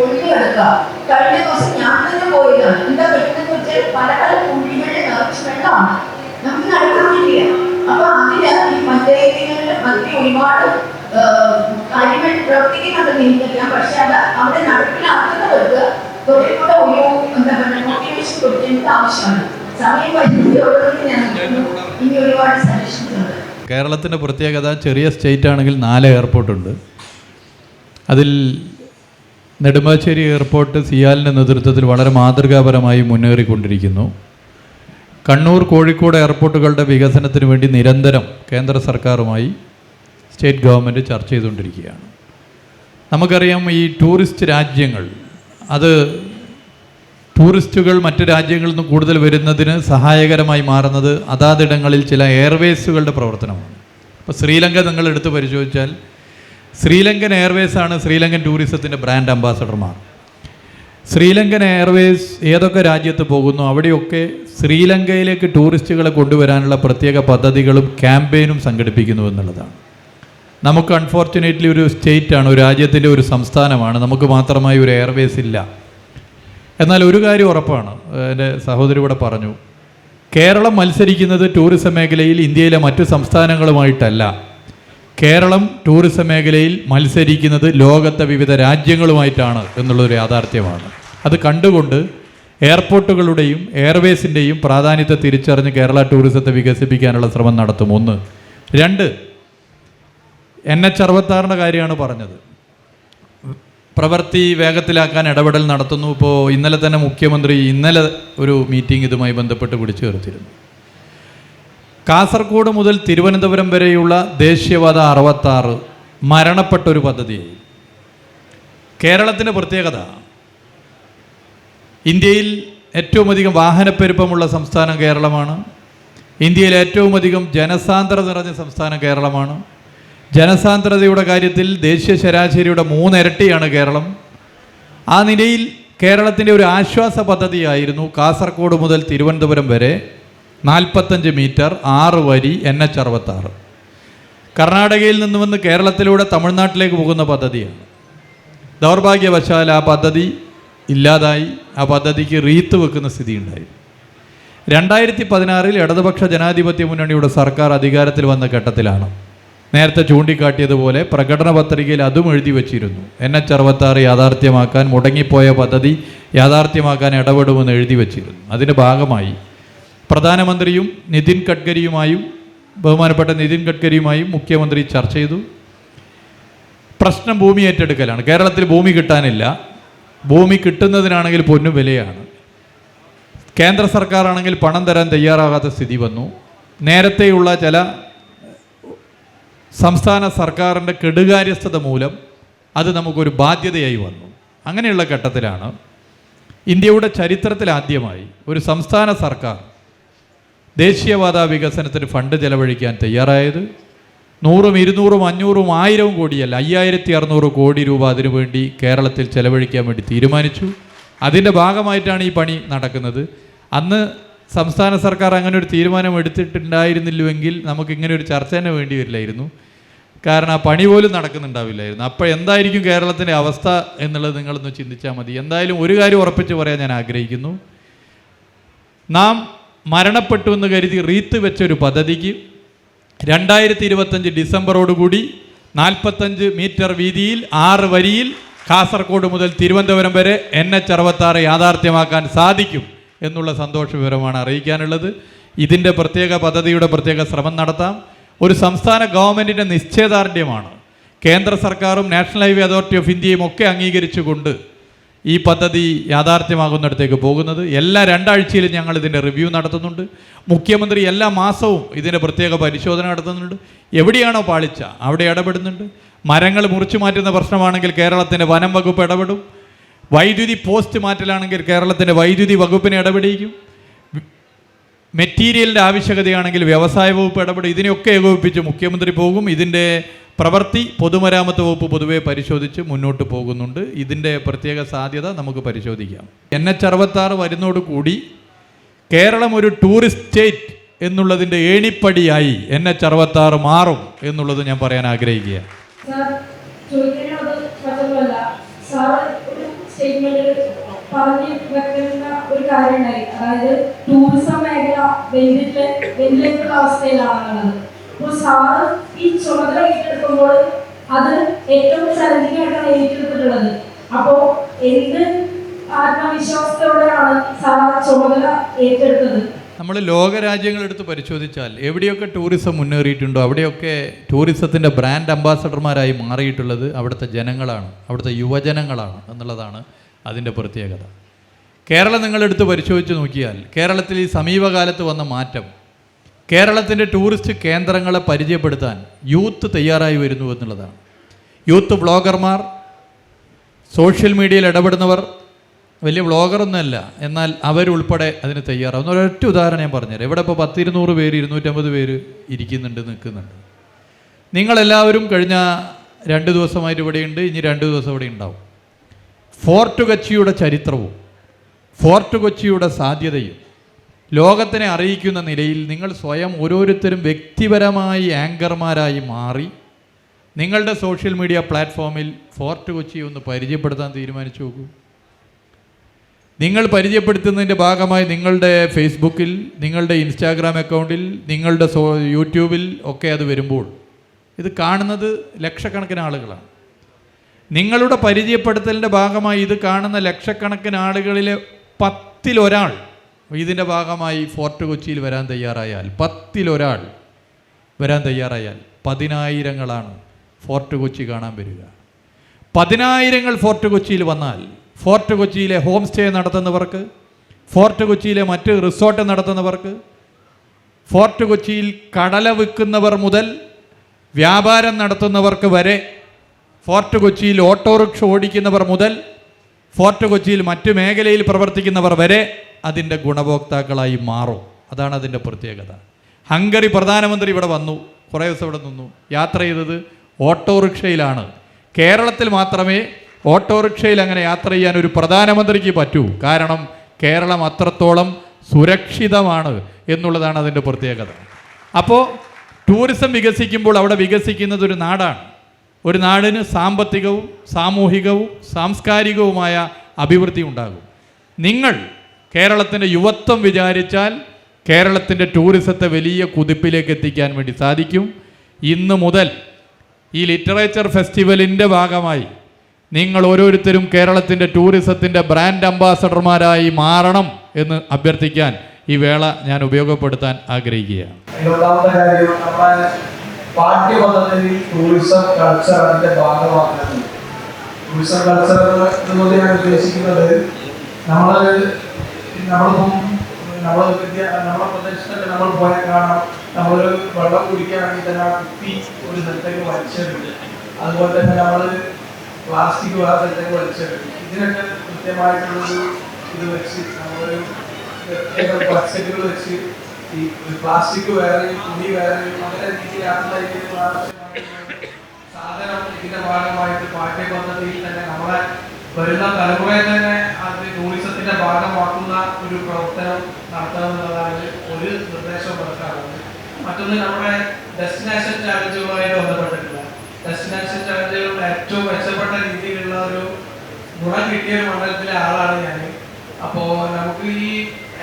ഒഴിഞ്ഞു കിടക്കുക. കഴിഞ്ഞ ദിവസം ഞാൻ തന്നെ പോയതാണ്. എന്താ പറ്റുന്നത് വെച്ചാൽ പല പല കുഴികളിൽ നിറച്ച് വെള്ളമാണ്, നമുക്ക് നടക്കുന്നില്ല. അപ്പൊ അതിന് ഈ പഞ്ചായത്തുകളിൽ മന്ത്രി ഒരുപാട് കാര്യങ്ങൾ പ്രവർത്തിക്കുന്നുണ്ടെന്ന് എനിക്കറിയാം. പക്ഷെ അത് അവിടെ നടപ്പിലാക്കുന്നവർക്ക് കുറെ കൂടെ ഒരു എന്താ പറയുക മോട്ടിവേഷൻ കൊടുക്കേണ്ടത് ആവശ്യമാണ്. സമയം പരിമിതിയുള്ളവർക്ക് ഞാൻ ഇനി ഒരുപാട് സജഷൻസ് ഉണ്ട്. കേരളത്തിൻ്റെ പ്രത്യേകത ചെറിയ സ്റ്റേറ്റ് ആണെങ്കിൽ 4 എയർപോർട്ടുണ്ട്. അതിൽ നെടുമ്പാശ്ശേരി എയർപോർട്ട് സിയാലിൻ്റെ നേതൃത്വത്തിൽ വളരെ മാതൃകാപരമായി മുന്നേറിക്കൊണ്ടിരിക്കുന്നു. കണ്ണൂർ, കോഴിക്കോട് എയർപോർട്ടുകളുടെ വികസനത്തിന് വേണ്ടി നിരന്തരം കേന്ദ്ര സർക്കാരുമായി സ്റ്റേറ്റ് ഗവൺമെൻറ് ചർച്ച ചെയ്തുകൊണ്ടിരിക്കുകയാണ്. നമുക്കറിയാം, ഈ ടൂറിസ്റ്റ് രാജ്യങ്ങൾ അത് ടൂറിസ്റ്റുകൾ മറ്റ് രാജ്യങ്ങളിൽ നിന്ന് കൂടുതൽ വരുന്നതിന് സഹായകരമായി മാറുന്നത് അതാതിടങ്ങളിൽ ചില എയർവേസുകളുടെ പ്രവർത്തനമാണ്. ഇപ്പോൾ ശ്രീലങ്ക നിങ്ങൾ എടുത്ത് പരിശോധിച്ചാൽ ശ്രീലങ്കൻ എയർവേസാണ് ശ്രീലങ്കൻ ടൂറിസത്തിൻ്റെ ബ്രാൻഡ് അംബാസഡർമാർ. ശ്രീലങ്കൻ എയർവേസ് ഏതൊക്കെ രാജ്യത്ത് പോകുന്നു അവിടെയൊക്കെ ശ്രീലങ്കയിലേക്ക് ടൂറിസ്റ്റുകളെ കൊണ്ടുവരാനുള്ള പ്രത്യേക പദ്ധതികളും ക്യാമ്പയിനും സംഘടിപ്പിക്കുന്നു എന്നുള്ളതാണ്. നമുക്ക് അൺഫോർച്ചുനേറ്റ്ലി ഒരു സ്റ്റേറ്റാണ്, ഒരു രാജ്യത്തിൻ്റെ ഒരു സംസ്ഥാനമാണ്, നമുക്ക് മാത്രമായി ഒരു എയർവേസ് ഇല്ല. എന്നാൽ ഒരു കാര്യം ഉറപ്പാണ്, എൻ്റെ സഹോദരി ഇവിടെ പറഞ്ഞു, കേരളം മത്സരിക്കുന്നത് ടൂറിസം മേഖലയിൽ ഇന്ത്യയിലെ മറ്റു സംസ്ഥാനങ്ങളുമായിട്ടല്ല. കേരളം ടൂറിസം മേഖലയിൽ മത്സരിക്കുന്നത് ലോകത്തെ വിവിധ രാജ്യങ്ങളുമായിട്ടാണ് എന്നുള്ളൊരു യാഥാർത്ഥ്യമാണ്. അത് കണ്ടുകൊണ്ട് എയർപോർട്ടുകളുടെയും എയർവേസിൻ്റെയും പ്രാധാന്യത്തെ തിരിച്ചറിഞ്ഞ് കേരള ടൂറിസത്തെ വികസിപ്പിക്കാനുള്ള ശ്രമം നടത്തും. 1. 2, NH-66 കാര്യമാണ് പറഞ്ഞത്. പ്രവൃത്തി വേഗത്തിലാക്കാൻ ഇടപെടൽ നടത്തുന്നു. ഇപ്പോൾ ഇന്നലെ തന്നെ മുഖ്യമന്ത്രി ഒരു മീറ്റിംഗ് ഇതുമായി ബന്ധപ്പെട്ട് വിളിച്ചു ചേർത്തിരുന്നു. കാസർഗോഡ് മുതൽ തിരുവനന്തപുരം വരെയുള്ള ദേശീയപാത 66 മരണപ്പെട്ടൊരു പദ്ധതിയായി. കേരളത്തിൻ്റെ പ്രത്യേകത, ഇന്ത്യയിൽ ഏറ്റവും അധികം വാഹനപ്പെരുപ്പമുള്ള സംസ്ഥാനം കേരളമാണ്. ഇന്ത്യയിൽ ഏറ്റവും അധികം ജനസാന്ദ്രത നിറഞ്ഞ സംസ്ഥാനം കേരളമാണ്. ജനസാന്ദ്രതയുടെ കാര്യത്തിൽ ദേശീയ ശരാശരിയുടെ 3 ഇരട്ടിയാണ് കേരളം. ആ നിലയിൽ കേരളത്തിൻ്റെ ഒരു ആശ്വാസ പദ്ധതിയായിരുന്നു കാസർഗോഡ് മുതൽ തിരുവനന്തപുരം വരെ 45 മീറ്റർ 6 വരി NH-66. കർണാടകയിൽ നിന്ന് വന്ന് കേരളത്തിലൂടെ തമിഴ്നാട്ടിലേക്ക് പോകുന്ന പദ്ധതിയാണ്. ദൗർഭാഗ്യവശാൽ ആ പദ്ധതി ഇല്ലാതായി. ആ പദ്ധതിക്ക് റീത്ത് വെക്കുന്ന സ്ഥിതി ഉണ്ടായി. 2016 ഇടതുപക്ഷ ജനാധിപത്യ മുന്നണിയുടെ സർക്കാർ അധികാരത്തിൽ വന്ന ഘട്ടത്തിലാണ് നേരത്തെ ചൂണ്ടിക്കാട്ടിയതുപോലെ പ്രകടന പത്രികയിൽ അതും എഴുതി വച്ചിരുന്നു. NH-66 യാഥാർത്ഥ്യമാക്കാൻ, മുടങ്ങിപ്പോയ പദ്ധതി യാഥാർത്ഥ്യമാക്കാൻ ഇടപെടുമെന്ന് എഴുതി വച്ചിരുന്നു. അതിൻ്റെ ഭാഗമായി പ്രധാനമന്ത്രിയും ബഹുമാനപ്പെട്ട നിതിൻ ഗഡ്കരിയുമായും മുഖ്യമന്ത്രി ചർച്ച ചെയ്തു. പ്രശ്നം ഭൂമി ഏറ്റെടുക്കലാണ്. കേരളത്തിൽ ഭൂമി കിട്ടാനില്ല. ഭൂമി കിട്ടുന്നതിനാണെങ്കിൽ പൊന്നു വിലയാണ്. കേന്ദ്ര സർക്കാരാണെങ്കിൽ പണം തരാൻ തയ്യാറാകാത്ത സ്ഥിതി വന്നു. നേരത്തെയുള്ള ചില സംസ്ഥാന സർക്കാരിൻ്റെ കെടുകാര്യസ്ഥത മൂലം അത് നമുക്കൊരു ബാധ്യതയായി വന്നു. അങ്ങനെയുള്ള ഘട്ടത്തിലാണ് ഇന്ത്യയുടെ ചരിത്രത്തിൽ ആദ്യമായി ഒരു സംസ്ഥാന സർക്കാർ ദേശീയപാത വികസനത്തിന് ഫണ്ട് ചെലവഴിക്കാൻ തയ്യാറായത്. 100, 200, 500, 1000 കോടിയല്ല, 5600 കോടി രൂപ അതിനുവേണ്ടി കേരളത്തിൽ ചെലവഴിക്കാൻ വേണ്ടി തീരുമാനിച്ചു. അതിൻ്റെ ഭാഗമായിട്ടാണ് ഈ പണി നടക്കുന്നത്. അന്ന് സംസ്ഥാന സർക്കാർ അങ്ങനെ ഒരു തീരുമാനം എടുത്തിട്ടുണ്ടായിരുന്നില്ലെങ്കിൽ നമുക്കിങ്ങനെ ഒരു ചർച്ച തന്നെ വേണ്ടി വരില്ലായിരുന്നു. കാരണം ആ പണി പോലും നടക്കുന്നുണ്ടാവില്ലായിരുന്നു. അപ്പോൾ എന്തായിരിക്കും കേരളത്തിൻ്റെ അവസ്ഥ എന്നുള്ളത് നിങ്ങളൊന്ന് ചിന്തിച്ചാൽ മതി. എന്തായാലും ഒരു കാര്യം ഉറപ്പിച്ച് പറയാൻ ഞാൻ ആഗ്രഹിക്കുന്നു. നാം മരണപ്പെട്ടു എന്ന് കരുതി റീത്ത് വെച്ചൊരു പദ്ധതിക്ക് 2025 ഡിസംബറോടുകൂടി 45 മീറ്റർ വീതിയിൽ 6 വരിയിൽ കാസർഗോഡ് മുതൽ തിരുവനന്തപുരം വരെ NH66 യാഥാർത്ഥ്യമാക്കാൻ സാധിക്കും എന്നുള്ള സന്തോഷ വിവരമാണ് അറിയിക്കാനുള്ളത്. ഇതിൻ്റെ പദ്ധതിയുടെ പ്രത്യേക ശ്രമം നടത്താം. ഒരു സംസ്ഥാന ഗവൺമെൻറ്റിൻ്റെ നിശ്ചയദാർഢ്യമാണ് കേന്ദ്ര സർക്കാരും നാഷണൽ ഹൈവേ അതോറിറ്റി ഓഫ് ഇന്ത്യയും ഒക്കെ അംഗീകരിച്ചുകൊണ്ട് ഈ പദ്ധതി യാഥാർത്ഥ്യമാകുന്നിടത്തേക്ക് പോകുന്നത്. എല്ലാ 2 ആഴ്ചയിലും ഞങ്ങൾ ഇതിൻ്റെ റിവ്യൂ നടത്തുന്നുണ്ട്. മുഖ്യമന്ത്രി എല്ലാ മാസവും ഇതിൻ്റെ പ്രത്യേക പരിശോധന നടത്തുന്നുണ്ട്. എവിടെയാണോ പാളിച്ച അവിടെ ഇടപെടുന്നുണ്ട്. മരങ്ങൾ മുറിച്ചു മാറ്റുന്ന പ്രശ്നമാണെങ്കിൽ കേരളത്തിൻ്റെ വനം വകുപ്പ് ഇടപെടും. വൈദ്യുതി പോസ്റ്റ് മാറ്റലാണെങ്കിൽ കേരളത്തിൻ്റെ വൈദ്യുതി വകുപ്പിനെ ഇടപെടിക്കും. മെറ്റീരിയലിൻ്റെ ആവശ്യകതയാണെങ്കിൽ വ്യവസായ വകുപ്പ് ഇടപെടും. ഇതിനെയൊക്കെ ഏകോപിപ്പിച്ച് മുഖ്യമന്ത്രി പോകും. ഇതിൻ്റെ പ്രവൃത്തി പൊതുമരാമത്ത് വകുപ്പ് പൊതുവെ പരിശോധിച്ച് മുന്നോട്ട് പോകുന്നുണ്ട്. ഇതിൻ്റെ പ്രത്യേക സാധ്യത നമുക്ക് പരിശോധിക്കാം. NH66 വരുന്നതോടുകൂടി കേരളം ഒരു ടൂറിസ്റ്റ് സ്റ്റേറ്റ് എന്നുള്ളതിൻ്റെ ഏണിപ്പടിയായി NH66 മാറും എന്നുള്ളത് ഞാൻ പറയാൻ ആഗ്രഹിക്കുകയാണ്. പറഞ്ഞു വെക്കുന്ന ഒരു കാര്യമുണ്ടായി, അതായത് ടൂറിസം മേഖല വെല്ലുവിളിക്കുന്ന അവസ്ഥയിലാണുള്ളത്. അപ്പോൾ സാറ് ഈ ചുമതല ഏറ്റെടുക്കുമ്പോൾ അത് ഏറ്റവും ചലഞ്ചിങ് ആയിട്ടാണ് ഏറ്റെടുത്തിട്ടുള്ളത്. അപ്പോൾ എന്ത് ആത്മവിശ്വാസത്തോടെയാണ് സാർ ചുമതല ഏറ്റെടുത്തത്? നമ്മൾ ലോകരാജ്യങ്ങളെടുത്ത് പരിശോധിച്ചാൽ എവിടെയൊക്കെ ടൂറിസം മുന്നേറിയിട്ടുണ്ടോ അവിടെയൊക്കെ ടൂറിസത്തിൻ്റെ ബ്രാൻഡ് അംബാസഡർമാരായി മാറിയിട്ടുള്ളത് അവിടുത്തെ ജനങ്ങളാണ്, അവിടുത്തെ യുവജനങ്ങളാണ് എന്നുള്ളതാണ് അതിൻ്റെ പ്രത്യേകത. കേരളം നിങ്ങളെടുത്ത് പരിശോധിച്ച് നോക്കിയാൽ കേരളത്തിൽ ഈ സമീപകാലത്ത് വന്ന മാറ്റം, കേരളത്തിൻ്റെ ടൂറിസ്റ്റ് കേന്ദ്രങ്ങളെ പരിചയപ്പെടുത്താൻ യൂത്ത് തയ്യാറായി വരുന്നു എന്നുള്ളതാണ്. യൂത്ത് വ്ളോഗർമാർ, സോഷ്യൽ മീഡിയയിൽ ഇടപെടുന്നവർ, വലിയ വ്ളോഗറൊന്നുമല്ല, എന്നാൽ അവരുൾപ്പെടെ അതിന് തയ്യാറാവുന്ന ഒരൊറ്റ ഉദാഹരണം ഞാൻ പറഞ്ഞുതരാം. ഇവിടെ ഇപ്പോൾ 100-200 പേര് 250 പേര് നിൽക്കുന്നുണ്ട്. നിങ്ങളെല്ലാവരും കഴിഞ്ഞ 2 ദിവസമായിട്ട് ഇവിടെയുണ്ട്, ഇനി 2 ദിവസം ഇവിടെ ഉണ്ടാവും. ഫോർട്ട് കൊച്ചിയുടെ ചരിത്രവും ഫോർട്ട് കൊച്ചിയുടെ സാധ്യതയും ലോകത്തിനെ അറിയിക്കുന്ന നിലയിൽ നിങ്ങൾ സ്വയം ഓരോരുത്തരും വ്യക്തിപരമായി ആങ്കർമാരായി മാറി നിങ്ങളുടെ സോഷ്യൽ മീഡിയ പ്ലാറ്റ്ഫോമിൽ ഫോർട്ട് കൊച്ചി ഒന്ന് പരിചയപ്പെടുത്താൻ തീരുമാനിച്ചു നോക്കൂ. നിങ്ങൾ പരിചയപ്പെടുത്തുന്നതിൻ്റെ ഭാഗമായി നിങ്ങളുടെ ഫേസ്ബുക്കിൽ, നിങ്ങളുടെ ഇൻസ്റ്റാഗ്രാം അക്കൗണ്ടിൽ, നിങ്ങളുടെ യൂട്യൂബിൽ ഒക്കെ അത് വരുമ്പോൾ ഇത് കാണുന്നത് ലക്ഷക്കണക്കിന് ആളുകളാണ്. നിങ്ങളുടെ പരിചയപ്പെടുത്തലിൻ്റെ ഭാഗമായി ഇത് കാണുന്ന ലക്ഷക്കണക്കിന് ആളുകളിലെ 10-ൽ ഒരാൾ ഇതിൻ്റെ ഭാഗമായി ഫോർട്ട് കൊച്ചിയിൽ വരാൻ തയ്യാറായാൽ, 10-ൽ ഒരാൾ വരാൻ തയ്യാറായാൽ 10,000-ങ്ങളാണ് ഫോർട്ട് കൊച്ചി കാണാൻ വരിക. 10,000-ങ്ങൾ ഫോർട്ട് കൊച്ചിയിൽ വന്നാൽ ഫോർട്ട് കൊച്ചിയിലെ ഹോം സ്റ്റേ നടത്തുന്നവർക്ക്, ഫോർട്ട് കൊച്ചിയിലെ മറ്റ് റിസോർട്ട് നടത്തുന്നവർക്ക്, ഫോർട്ട് കൊച്ചിയിൽ കടല വിൽക്കുന്നവർ മുതൽ വ്യാപാരം നടത്തുന്നവർക്ക് വരെ, ഫോർട്ട് കൊച്ചിയിൽ ഓട്ടോറിക്ഷ ഓടിക്കുന്നവർ മുതൽ ഫോർട്ട് കൊച്ചിയിൽ മറ്റു മേഖലയിൽ പ്രവർത്തിക്കുന്നവർ വരെ അതിൻ്റെ ഗുണഭോക്താക്കളായി മാറും. അതാണ് അതിൻ്റെ പ്രത്യേകത. ഹംഗറി പ്രധാനമന്ത്രി ഇവിടെ വന്നു, കുറേ ദിവസം ഇവിടെ നിന്നു, യാത്ര ചെയ്തത് ഓട്ടോറിക്ഷയിലാണ്. കേരളത്തിൽ മാത്രമേ ഓട്ടോറിക്ഷയിൽ അങ്ങനെ യാത്ര ചെയ്യാൻ ഒരു പ്രധാനമന്ത്രിക്ക് പറ്റൂ. കാരണം കേരളം അത്രത്തോളം സുരക്ഷിതമാണ് എന്നുള്ളതാണ് അതിൻ്റെ പ്രത്യേകത. അപ്പോൾ ടൂറിസം വികസിക്കുമ്പോൾ അവിടെ വികസിക്കുന്നത് ഒരു നാടാണ്. ഒരു നാടിന് സാമ്പത്തികവും സാമൂഹികവും സാംസ്കാരികവുമായ അഭിവൃദ്ധി ഉണ്ടാകും. നിങ്ങൾ കേരളത്തിൻ്റെ യുവത്വം വിചാരിച്ചാൽ കേരളത്തിൻ്റെ ടൂറിസത്തെ വലിയ കുതിപ്പിലേക്ക് എത്തിക്കാൻ വേണ്ടി സാധിക്കും. ഇന്ന് മുതൽ ഈ ലിറ്ററേച്ചർ ഫെസ്റ്റിവലിൻ്റെ ഭാഗമായി നിങ്ങൾ ഓരോരുത്തരും കേരളത്തിൻ്റെ ടൂറിസത്തിൻ്റെ ബ്രാൻഡ് അംബാസഡർമാരായി മാറണം എന്ന് അഭ്യർത്ഥിക്കാൻ ഈ വേള ഞാൻ ഉപയോഗപ്പെടുത്താൻ ആഗ്രഹിക്കുകയാണ്. പാഠ്യപദ്ധതിയിൽ ടൂറിസം കൾച്ചർ അതിൻ്റെ ഭാഗമാക്കുന്നത്. ടൂറിസം കൾച്ചർ എന്നത് ഞാൻ ഉദ്ദേശിക്കുന്നത് നമ്മളെ പ്രദേശത്തൊക്കെ നമ്മൾ പോയാൽ കാണാം, നമ്മൾ വെള്ളം കുടിക്കുകയാണെങ്കിൽ തന്നെ ആ കുപ്പി ഒരു സ്ഥലത്തേക്ക് വലിച്ചെടുക്കും. അതുപോലെ തന്നെ നമ്മൾ പ്ലാസ്റ്റിക് വേറെ സ്ഥലത്തേക്ക് വലിച്ചെടുക്കും. ഇതിനൊക്കെ കൃത്യമായിട്ടുള്ളൊരു ഇത് വെച്ച് നമ്മളൊരു പ്രത്യേക ബക്കറ്റുകൾ വെച്ച് ഈ പ്ലാസ്റ്റിക് വേറെയും തുണി വേറെയും അങ്ങനെ രീതിയിലാക്കുന്ന സാധനം ഇതിന്റെ ഭാഗമായിട്ട് പാഠ്യപദ്ധതിയിൽ തന്നെ നമ്മളെ വരുന്ന തലമുറയെ തന്നെ അത് ടൂറിസത്തിന്റെ ഭാഗമാക്കുന്ന ഒരു പ്രവർത്തനം നടത്തണമെന്നുള്ളതാണ് ഒരു നിർദ്ദേശം കൊടുക്കാറുണ്ട്. മറ്റൊന്ന് നമ്മുടെ ഡെസ്റ്റിനേഷൻ ചാലഞ്ചുകളുമായിട്ട് ബന്ധപ്പെട്ടിട്ടില്ല. ഡെസ്റ്റിനേഷൻ ചാലഞ്ചുകളുടെ ഏറ്റവും മെച്ചപ്പെട്ട രീതിയിലുള്ള ഒരു ഗുണം കിട്ടിയ ഒരു മണ്ഡലത്തിലെ ആളാണ് ഞാൻ. അപ്പോൾ നമുക്ക് ഈ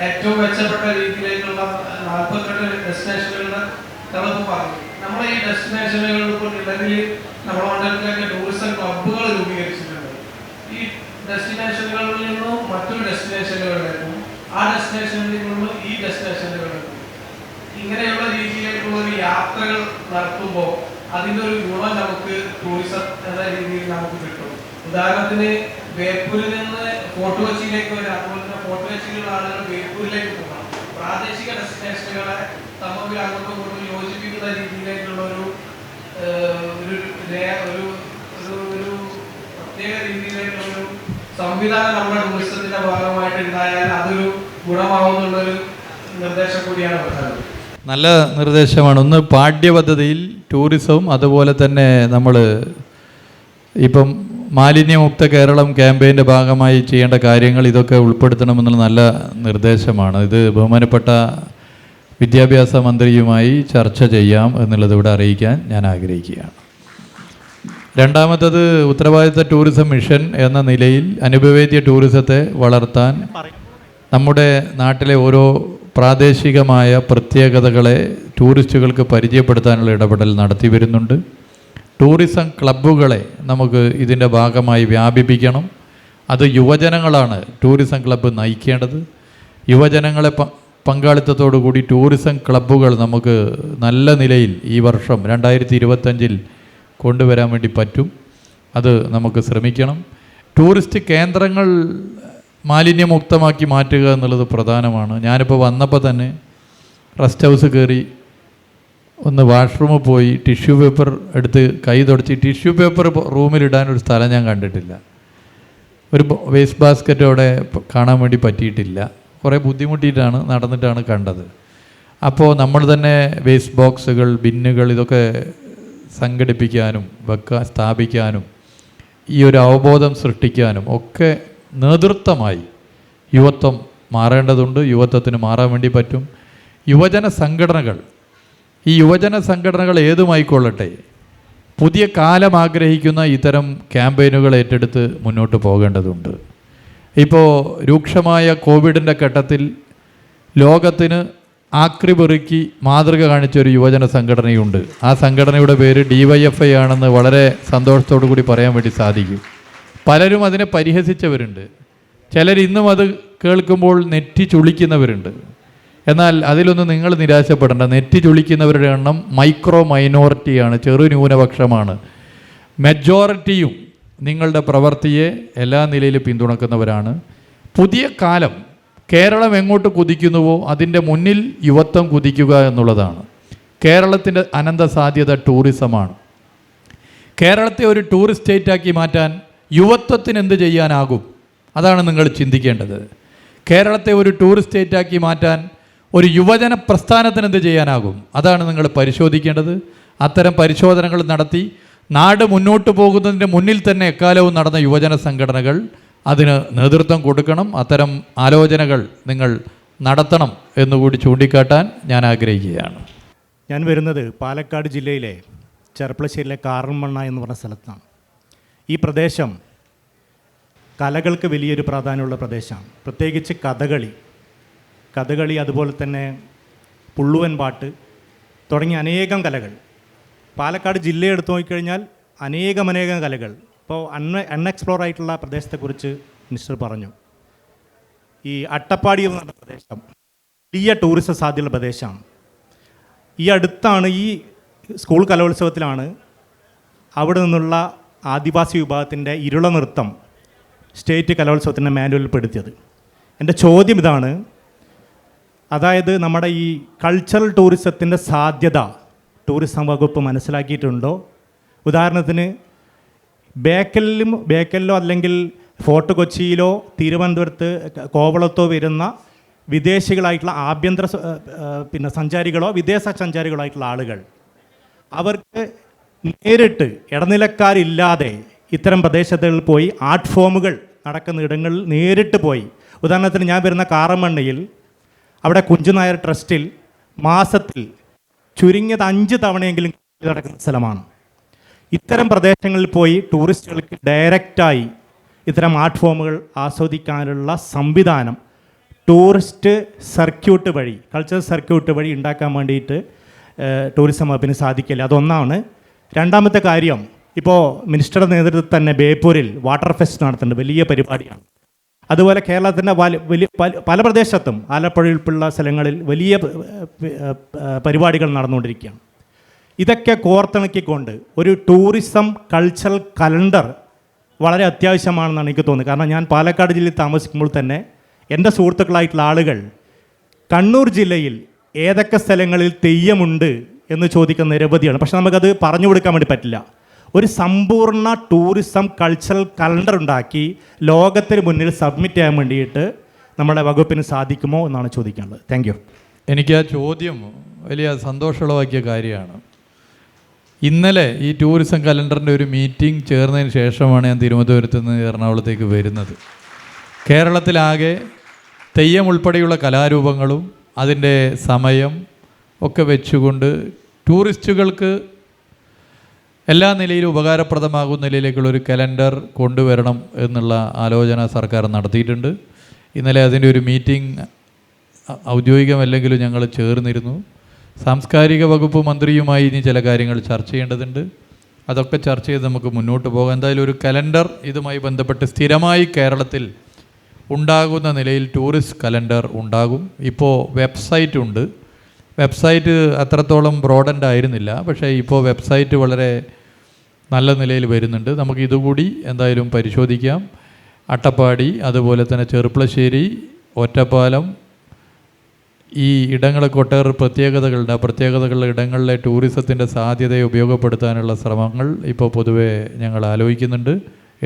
ഏറ്റവും മെച്ച മെച്ചപ്പെട്ട രീതിയിലേക്കുള്ള 42 ഡെസ്റ്റിനേഷനുകളുടെ നമ്മളിപ്പോൾ പറഞ്ഞു. നമ്മളെ ഈ ഡെസ്റ്റിനേഷനുകളിൽ ഇപ്പോൾ നിലവിൽ നമ്മുടെ മണ്ഡലത്തിലേക്ക് ടൂറിസം ക്ലബ്ബുകൾ രൂപീകരിച്ചിട്ടുണ്ട്. ഈ ഡെസ്റ്റിനേഷനുകളിൽ നിന്നും മറ്റൊരു ഡെസ്റ്റിനേഷനുകളിലേക്കും ആ ഡെസ്റ്റിനേഷനിൽ നിന്നും ഈ ഡെസ്റ്റിനേഷനുകളിലേക്കും ഇങ്ങനെയുള്ള രീതിയിലേക്കുള്ള ഒരു യാത്രകൾ നടത്തുമ്പോൾ അതിൻ്റെ ഒരു ഗുണം നമുക്ക് ടൂറിസം എന്ന രീതിയിൽ നമുക്ക് കിട്ടും. ഉദാഹരണത്തിന് ബേപ്പൂരിൽ നിന്ന് ഫോർട്ട് കൊച്ചിയിലേക്ക് വരാം, അതുപോലെ തന്നെ ഫോർട്ട് കൊച്ചിയിലുള്ള ആളുകൾ ബേപ്പൂരിലേക്ക് പോകണം. പ്രാദേശിക ഡെസ്റ്റിനേഷനുകളെ തമ്മിൽ അങ്ങോട്ടും ഇങ്ങോട്ടും യോജിപ്പിക്കുന്ന രീതിയിലേക്കുള്ള ഒരു പ്രത്യേക രീതിയിലേക്കുള്ള ഒരു സംവിധാനം നമ്മുടെ ടൂറിസത്തിന്റെ ഭാഗമായിട്ട് ഉണ്ടായാൽ അതൊരു ഗുണമാവുന്നുള്ളൊരു നിർദ്ദേശം കൂടിയാണ് പറഞ്ഞത്. നല്ല നിർദ്ദേശമാണ്. ഒന്ന്, പാഠ്യപദ്ധതിയിൽ ടൂറിസവും അതുപോലെ തന്നെ നമ്മൾ ഇപ്പം മാലിന്യമുക്ത കേരളം ക്യാമ്പയിൻ്റെ ഭാഗമായി ചെയ്യേണ്ട കാര്യങ്ങൾ ഇതൊക്കെ ഉൾപ്പെടുത്തണമെന്നുള്ള നല്ല നിർദ്ദേശമാണ്. ഇത് ബഹുമാനപ്പെട്ട വിദ്യാഭ്യാസ മന്ത്രിയുമായി ചർച്ച ചെയ്യാം എന്നുള്ളത് ഇവിടെ അറിയിക്കാൻ ഞാൻ ആഗ്രഹിക്കുകയാണ്. രണ്ടാമത്തത്, ഉത്തരവാദിത്ത ടൂറിസം മിഷൻ എന്ന നിലയിൽ അനുഭവേദ്യ ടൂറിസത്തെ വളർത്താൻ നമ്മുടെ നാട്ടിലെ ഓരോ പ്രാദേശികമായ പ്രത്യേകതകളെ ടൂറിസ്റ്റുകൾക്ക് പരിചയപ്പെടുത്താനുള്ള ഇടപെടൽ നടത്തി വരുന്നുണ്ട്. ടൂറിസം ക്ലബ്ബുകളെ നമുക്ക് ഇതിൻ്റെ ഭാഗമായി വ്യാപിപ്പിക്കണം. അത് യുവജനങ്ങളാണ് ടൂറിസം ക്ലബ്ബ് നയിക്കേണ്ടത്. യുവജനങ്ങളെ പങ്കാളിത്തത്തോടു കൂടി ടൂറിസം ക്ലബ്ബുകൾ നമുക്ക് നല്ല നിലയിൽ ഈ വർഷം 2025 കൊണ്ടുവരാൻ വേണ്ടി പറ്റും. അത് നമുക്ക് ശ്രമിക്കണം. ടൂറിസ്റ്റ് കേന്ദ്രങ്ങൾ മാലിന്യമുക്തമാക്കി മാറ്റുക എന്നുള്ളത് പ്രധാനമാണ്. ഞാനിപ്പോൾ വന്നപ്പോൾ തന്നെ റെസ്റ്റ് ഹൗസ് കയറി ഒന്ന് വാഷ്റൂമിൽ പോയി ടിഷ്യൂ പേപ്പർ എടുത്ത് കൈ തുടച്ച്, ടിഷ്യൂ പേപ്പർ റൂമിലിടാൻ ഒരു സ്ഥലം ഞാൻ കണ്ടിട്ടില്ല. ഒരു വേസ്റ്റ് ബാസ്ക്കറ്റ് അവിടെ കാണാൻ വേണ്ടി പറ്റിയിട്ടില്ല. കുറേ ബുദ്ധിമുട്ടിയിട്ടാണ് നടന്നിട്ടാണ് കണ്ടത്. അപ്പോൾ നമ്മൾ തന്നെ വേസ്റ്റ് ബോക്സുകൾ, ബിന്നുകൾ ഇതൊക്കെ സംഘടിപ്പിക്കാനും സ്ഥാപിക്കാനും ഈ ഒരു അവബോധം സൃഷ്ടിക്കാനും ഒക്കെ നേതൃത്വമായി യുവത്വം മാറേണ്ടതുണ്ട്. യുവത്വത്തിന് മാറാൻ വേണ്ടി പറ്റും. യുവജന സംഘടനകൾ, ഈ യുവജന സംഘടനകൾ ഏതുമായിക്കൊള്ളട്ടെ, പുതിയ കാലം ആഗ്രഹിക്കുന്ന ഇത്തരം ക്യാമ്പയിനുകൾ ഏറ്റെടുത്ത് മുന്നോട്ട് പോകേണ്ടതുണ്ട്. ഇപ്പോൾ രൂക്ഷമായ കോവിഡിൻ്റെ ഘട്ടത്തിൽ ലോകത്തിന് ആക്രിപെറുക്കി മാതൃക കാണിച്ചൊരു യുവജന സംഘടനയുണ്ട്. ആ സംഘടനയുടെ പേര് DYFI ആണെന്ന് വളരെ സന്തോഷത്തോടു കൂടി പറയാൻ വേണ്ടി സാധിക്കും. പലരും അതിനെ പരിഹസിച്ചവരുണ്ട്. ചിലർ ഇന്നും അത് കേൾക്കുമ്പോൾ നെറ്റി ചുളിക്കുന്നവരുണ്ട്. എന്നാൽ അതിലൊന്നും നിങ്ങൾ നിരാശപ്പെടേണ്ട. നെറ്റി ചുളിക്കുന്നവരുടെ എണ്ണം മൈനോറിറ്റിയാണ്, ചെറു ന്യൂനപക്ഷമാണ്. മെജോറിറ്റിയും നിങ്ങളുടെ പ്രവൃത്തിയെ എല്ലാ നിലയിലും പിന്തുണക്കുന്നവരാണ്. പുതിയ കാലം കേരളം എങ്ങോട്ട് കുതിക്കുന്നുവോ അതിൻ്റെ മുന്നിൽ യുവത്വം കുതിക്കുക എന്നുള്ളതാണ്. കേരളത്തിൻ്റെ അനന്ത സാധ്യത ടൂറിസമാണ്. കേരളത്തെ ഒരു ടൂറിസ്റ്റ് സ്റ്റേറ്റാക്കി മാറ്റാൻ യുവത്വത്തിന് എന്ത് ചെയ്യാനാകും? അതാണ് നിങ്ങൾ ചിന്തിക്കേണ്ടത്. കേരളത്തെ ഒരു ടൂറിസ്റ്റ് സ്റ്റേറ്റാക്കി മാറ്റാൻ ഒരു യുവജന പ്രസ്ഥാനത്തിന് എന്ത് ചെയ്യാനാകും? അതാണ് നിങ്ങൾ പരിശോധിക്കേണ്ടത്. അത്തരം പരിശോധനകൾ നടത്തി നാട് മുന്നോട്ട് പോകുന്നതിൻ്റെ മുന്നിൽ തന്നെ എക്കാലവും നടന്ന യുവജന സംഘടനകൾ അതിന് നേതൃത്വം കൊടുക്കണം. അത്തരം ആലോചനകൾ നിങ്ങൾ നടത്തണം എന്നുകൂടി ചൂണ്ടിക്കാട്ടാൻ ഞാൻ ആഗ്രഹിക്കുകയാണ്. ഞാൻ വരുന്നത് പാലക്കാട് ജില്ലയിലെ ചെർപ്പളശ്ശേരിയിലെ കാറൻമണ്ണ എന്ന് പറഞ്ഞ സ്ഥലത്താണ്. ഈ പ്രദേശം കലകൾക്ക് വലിയൊരു പ്രാധാന്യമുള്ള പ്രദേശമാണ്. പ്രത്യേകിച്ച് കഥകളി അതുപോലെ തന്നെ പുള്ളുവൻ പാട്ട് തുടങ്ങിയ അനേകം കലകൾ. പാലക്കാട് ജില്ല എടുത്തു നോക്കിക്കഴിഞ്ഞാൽ അനേകം കലകൾ. ഇപ്പോൾ അൺഎക്സ്പ്ലോർ ആയിട്ടുള്ള പ്രദേശത്തെക്കുറിച്ച് മിനിസ്റ്റർ പറഞ്ഞു. ഈ അട്ടപ്പാടി എന്ന് പറഞ്ഞ പ്രദേശം വലിയ ടൂറിസം സാധ്യതയുള്ള പ്രദേശമാണ്. ഈ അടുത്താണ് ഈ സ്കൂൾ കലോത്സവത്തിലാണ് അവിടെ നിന്നുള്ള ആദിവാസി വിഭാഗത്തിൻ്റെ ഇരുള നൃത്തം സ്റ്റേറ്റ് കലോത്സവത്തിൻ്റെ മാനുവലിൽ പെടുത്തിയത്. എൻ്റെ ചോദ്യം ഇതാണ്, അതായത് നമ്മുടെ ഈ കൾച്ചറൽ ടൂറിസത്തിൻ്റെ സാധ്യത ടൂറിസം വകുപ്പ് മനസ്സിലാക്കിയിട്ടുണ്ടോ? ഉദാഹരണത്തിന് ബേക്കലിലോ അല്ലെങ്കിൽ ഫോർട്ട് കൊച്ചിയിലോ തിരുവനന്തപുരത്ത് കോവളത്തോ വരുന്ന വിദേശികളായിട്ടുള്ള ആഭ്യന്തര സഞ്ചാരികളോ വിദേശ സഞ്ചാരികളോ ആയിട്ടുള്ള ആളുകൾ, അവർക്ക് നേരിട്ട് ഇടനിലക്കാരില്ലാതെ ഇത്തരം പ്രദേശത്തുകളിൽ പോയി ആർട്ട് ഫോമുകൾ നടക്കുന്ന ഇടങ്ങളിൽ നേരിട്ട് പോയി, ഉദാഹരണത്തിന് ഞാൻ വരുന്ന കാറമണ്ണയിൽ അവിടെ കുഞ്ചുനായർ ട്രസ്റ്റിൽ മാസത്തിൽ ചുരുങ്ങിയത് 5 തവണയെങ്കിലും നടക്കുന്ന സ്ഥലമാണ്. ഇത്തരം പ്രദേശങ്ങളിൽ പോയി ടൂറിസ്റ്റുകൾക്ക് ഡയറക്റ്റായി ഇത്തരം ആർട്ട് ഫോമുകൾ ആസ്വദിക്കാനുള്ള സംവിധാനം ടൂറിസ്റ്റ് സർക്യൂട്ട് വഴി, കൾച്ചറൽ സർക്യൂട്ട് വഴി ഉണ്ടാക്കാൻ വേണ്ടിയിട്ട് ടൂറിസം വകുപ്പിന് സാധിക്കില്ല. അതൊന്നാണ്. രണ്ടാമത്തെ കാര്യം, ഇപ്പോൾ മിനിസ്റ്ററുടെ നേതൃത്വത്തിൽ തന്നെ ബേപ്പൂരിൽ വാട്ടർ ഫെസ്റ്റ് നടത്തുന്നുണ്ട്, വലിയ പരിപാടിയാണ്. അതുപോലെ കേരളത്തിൻ്റെ വലിയ പല പ്രദേശത്തും ആലപ്പുഴയിലുള്ള സ്ഥലങ്ങളിൽ വലിയ പരിപാടികൾ നടന്നുകൊണ്ടിരിക്കുകയാണ്. ഇതൊക്കെ കോർത്തിണക്കിക്കൊണ്ട് ഒരു ടൂറിസം കൾച്ചറൽ കലണ്ടർ വളരെ അത്യാവശ്യമാണെന്നാണ് എനിക്ക് തോന്നുന്നത്. കാരണം ഞാൻ പാലക്കാട് ജില്ലയിൽ താമസിക്കുമ്പോൾ തന്നെ എൻ്റെ സുഹൃത്തുക്കളായിട്ടുള്ള ആളുകൾ കണ്ണൂർ ജില്ലയിൽ ഏതൊക്കെ സ്ഥലങ്ങളിൽ തെയ്യമുണ്ട് എന്ന് ചോദിക്കുന്ന നിരവധിയാണ്. പക്ഷെ നമുക്കത് പറഞ്ഞു കൊടുക്കാൻ വേണ്ടി പറ്റില്ല. ഒരു സമ്പൂർണ്ണ ടൂറിസം കൾച്ചറൽ കലണ്ടർ ഉണ്ടാക്കി ലോകത്തിന് മുന്നിൽ സബ്മിറ്റ് ചെയ്യാൻ വേണ്ടിയിട്ട് നമ്മുടെ വകുപ്പിന് സാധിക്കുമോ എന്നാണ് ചോദിക്കാനുള്ളത്. Thank you. എനിക്ക് ആ ചോദ്യം വലിയ സന്തോഷമുളവാക്കിയ കാര്യമാണ്. ഇന്നലെ ഈ ടൂറിസം കലണ്ടറിൻ്റെ ഒരു മീറ്റിംഗ് ചേർന്നതിന് ശേഷമാണ് ഞാൻ തിരുവനന്തപുരത്ത് നിന്ന് എറണാകുളത്തേക്ക് വരുന്നത്. കേരളത്തിലാകെ തെയ്യം ഉൾപ്പെടെയുള്ള കലാരൂപങ്ങളും അതിൻ്റെ സമയം ഒക്കെ വെച്ചുകൊണ്ട് ടൂറിസ്റ്റുകൾക്ക് എല്ലാ നിലയിലും ഉപകാരപ്രദമാകുന്ന നിലയിലേക്കുള്ളൊരു കലണ്ടർ കൊണ്ടുവരണം എന്നുള്ള ആലോചന സർക്കാർ നടത്തിയിട്ടുണ്ട്. ഇന്നലെ അതിൻ്റെ ഒരു മീറ്റിംഗ് ഔദ്യോഗികമല്ലെങ്കിലും ഞങ്ങൾ ചേർന്നിരുന്നു. സാംസ്കാരിക വകുപ്പ് മന്ത്രിയുമായി ഇനി ചില കാര്യങ്ങൾ ചർച്ച ചെയ്യേണ്ടതുണ്ട്. അതൊക്കെ ചർച്ച ചെയ്ത് നമുക്ക് മുന്നോട്ട് പോകാം. എന്തായാലും ഒരു കലണ്ടർ ഇതുമായി ബന്ധപ്പെട്ട് സ്ഥിരമായി കേരളത്തിൽ ഉണ്ടാകുന്ന നിലയിൽ ടൂറിസ്റ്റ് കലണ്ടർ ഉണ്ടാകും. ഇപ്പോൾ വെബ്സൈറ്റ് ഉണ്ട്. വെബ്സൈറ്റ് അത്രത്തോളം ബ്രോഡൻഡ് ആയിരുന്നില്ല, പക്ഷേ ഇപ്പോൾ വെബ്സൈറ്റ് വളരെ നല്ല നിലയിൽ വരുന്നുണ്ട്. നമുക്ക് ഇതുകൂടി എന്തായാലും പരിശോധിക്കാം. അട്ടപ്പാടി, അതുപോലെ തന്നെ ചെറുപ്പളശ്ശേരി, ഒറ്റപ്പാലം, ഈ ഇടങ്ങളൊക്കെ ഒട്ടേറെ പ്രത്യേകതകളുണ്ട്. ആ പ്രത്യേകതകളുടെ ഇടങ്ങളിലെ ടൂറിസത്തിൻ്റെ സാധ്യതയെ ഉപയോഗപ്പെടുത്താനുള്ള ശ്രമങ്ങൾ ഇപ്പോൾ പൊതുവെ ഞങ്ങൾ ആലോചിക്കുന്നുണ്ട്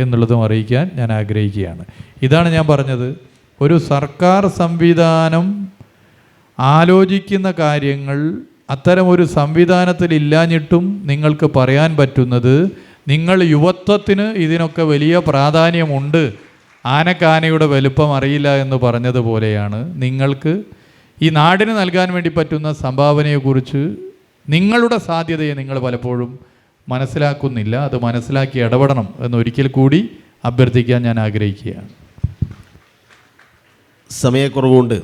എന്നുള്ളതും അറിയിക്കാൻ ഞാൻ ആഗ്രഹിക്കുകയാണ്. ഇതാണ് ഞാൻ പറഞ്ഞത്, ഒരു സർക്കാർ സംവിധാനം ആലോചിക്കുന്ന കാര്യങ്ങൾ അത്തരമൊരു സംവിധാനത്തിലില്ലാഞ്ഞിട്ടും നിങ്ങൾക്ക് പറയാൻ പറ്റുന്നത് നിങ്ങൾ യുവത്വത്തിന് ഇതിനൊക്കെ വലിയ പ്രാധാന്യമുണ്ട്, ആനക്കാനയുടെ വലുപ്പം അറിയില്ല എന്ന് പറഞ്ഞതുപോലെയാണ്. നിങ്ങൾക്ക് ഈ നാടിന് നൽകാൻ വേണ്ടി പറ്റുന്ന സംഭാവനയെക്കുറിച്ച് നിങ്ങളുടെ സാധ്യതയെ നിങ്ങൾ പലപ്പോഴും മനസ്സിലാക്കുന്നില്ല. അത് മനസ്സിലാക്കി ഇടപെടണം എന്നൊരിക്കൽ കൂടി അഭ്യർത്ഥിക്കാൻ ഞാൻ ആഗ്രഹിക്കുകയാണ്. സമയക്കുറവുകൊണ്ട്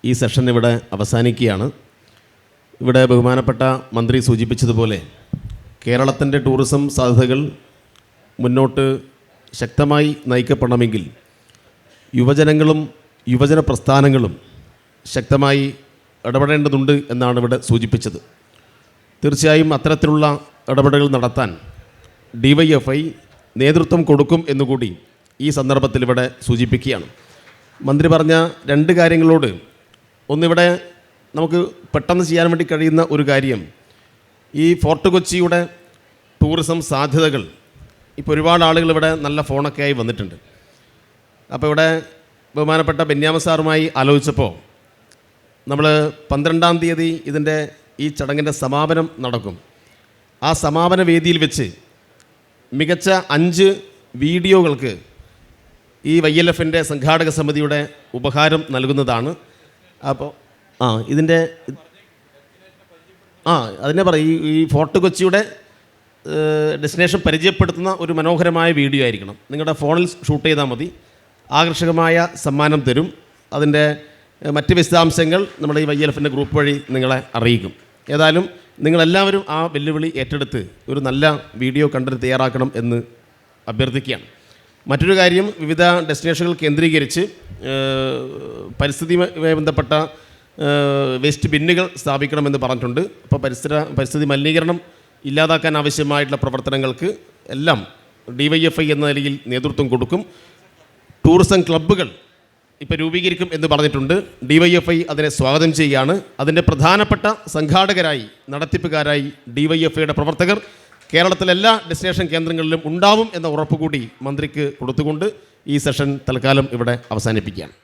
ഈ സെഷൻ ഇവിടെ അവസാനിക്കുകയാണ്. ഇവിടെ ബഹുമാനപ്പെട്ട മന്ത്രി സൂചിപ്പിച്ചതുപോലെ കേരളത്തിൻ്റെ ടൂറിസം സാധ്യതകൾ മുന്നോട്ട് ശക്തമായി നയിക്കപ്പെടണമെങ്കിൽ യുവജനങ്ങളും യുവജന പ്രസ്ഥാനങ്ങളും ശക്തമായി ഇടപെടേണ്ടതുണ്ട് എന്നാണ് ഇവിടെ സൂചിപ്പിച്ചത്. തീർച്ചയായും അത്തരത്തിലുള്ള ഇടപെടലുകൾ നടത്താൻ DYFI നേതൃത്വം കൊടുക്കും എന്നുകൂടി ഈ സന്ദർഭത്തിൽ ഇവിടെ സൂചിപ്പിക്കുകയാണ്. മന്ത്രി പറഞ്ഞ രണ്ട് കാര്യങ്ങളോട് ഒന്നിവിടെ നമുക്ക് പെട്ടെന്ന് ചെയ്യാൻ വേണ്ടി കഴിയുന്ന ഒരു കാര്യം, ഈ ഫോർട്ട് കൊച്ചിയുടെ ടൂറിസം സാധ്യതകൾ ഇപ്പോൾ ഒരുപാട് ആളുകൾ ഇവിടെ നല്ല ഫോണൊക്കെ ആയി വന്നിട്ടുണ്ട്. അപ്പോൾ ഇവിടെ ബഹുമാനപ്പെട്ട ബെന്യാമ സാറുമായി ആലോചിച്ചപ്പോൾ നമ്മൾ 12-ാം തീയതി ഇതിൻ്റെ ഈ ചടങ്ങിൻ്റെ സമാപനം നടക്കും. ആ സമാപന വേദിയിൽ വെച്ച് മികച്ച 5 വീഡിയോകൾക്ക് ഈ YLF-ൻ്റെ സംഘാടക സമിതിയുടെ ഉപഹാരം നൽകുന്നതാണ്. അപ്പോൾ ഇതിൻ്റെ അതിനെ പറയും, ഈ ഫോർട്ട് കൊച്ചിയുടെ ഡെസ്റ്റിനേഷൻ പരിചയപ്പെടുത്തുന്ന ഒരു മനോഹരമായ വീഡിയോ ആയിരിക്കണം. നിങ്ങളുടെ ഫോണിൽ ഷൂട്ട് ചെയ്താൽ മതി. ആകർഷകമായ സമ്മാനം തരും. അതിൻ്റെ മറ്റ് വിശദാംശങ്ങൾ നമ്മുടെ ഈ YLF-ൻ്റെ ഗ്രൂപ്പ് വഴി നിങ്ങളെ അറിയിക്കും. ഏതായാലും നിങ്ങളെല്ലാവരും ആ വെല്ലുവിളി ഏറ്റെടുത്ത് ഒരു നല്ല വീഡിയോ കണ്ടന്റ് തയ്യാറാക്കണം എന്ന് അഭ്യർത്ഥിക്കുകയാണ്. മറ്റൊരു കാര്യം, വിവിധ ഡെസ്റ്റിനേഷനുകൾ കേന്ദ്രീകരിച്ച് പരിസ്ഥിതിയുമായി ബന്ധപ്പെട്ട വേസ്റ്റ് ബിന്നുകൾ സ്ഥാപിക്കണമെന്ന് പറഞ്ഞിട്ടുണ്ട്. അപ്പോൾ പരിസ്ഥിതി മലിനീകരണം ഇല്ലാതാക്കാൻ ആവശ്യമായിട്ടുള്ള പ്രവർത്തനങ്ങൾക്ക് എല്ലാം DYFI എന്ന നിലയിൽ നേതൃത്വം കൊടുക്കും. ടൂറിസം ക്ലബ്ബുകൾ ഇപ്പോൾ രൂപീകരിക്കും എന്ന് പറഞ്ഞിട്ടുണ്ട്. DYFI അതിനെ സ്വാഗതം ചെയ്യുകയാണ്. അതിൻ്റെ പ്രധാനപ്പെട്ട സംഘാടകരായി, നടത്തിപ്പുകാരായി DYFIയുടെ പ്രവർത്തകർ കേരളത്തിലെ എല്ലാ ഡെസ്റ്റിനേഷൻ കേന്ദ്രങ്ങളിലും ഉണ്ടാവും എന്ന ഉറപ്പ് കൂടി മന്ത്രിക്ക് കൊടുത്തുകൊണ്ട് ഈ സെഷൻ തൽക്കാലം ഇവിടെ അവസാനിപ്പിക്കുകയാണ്.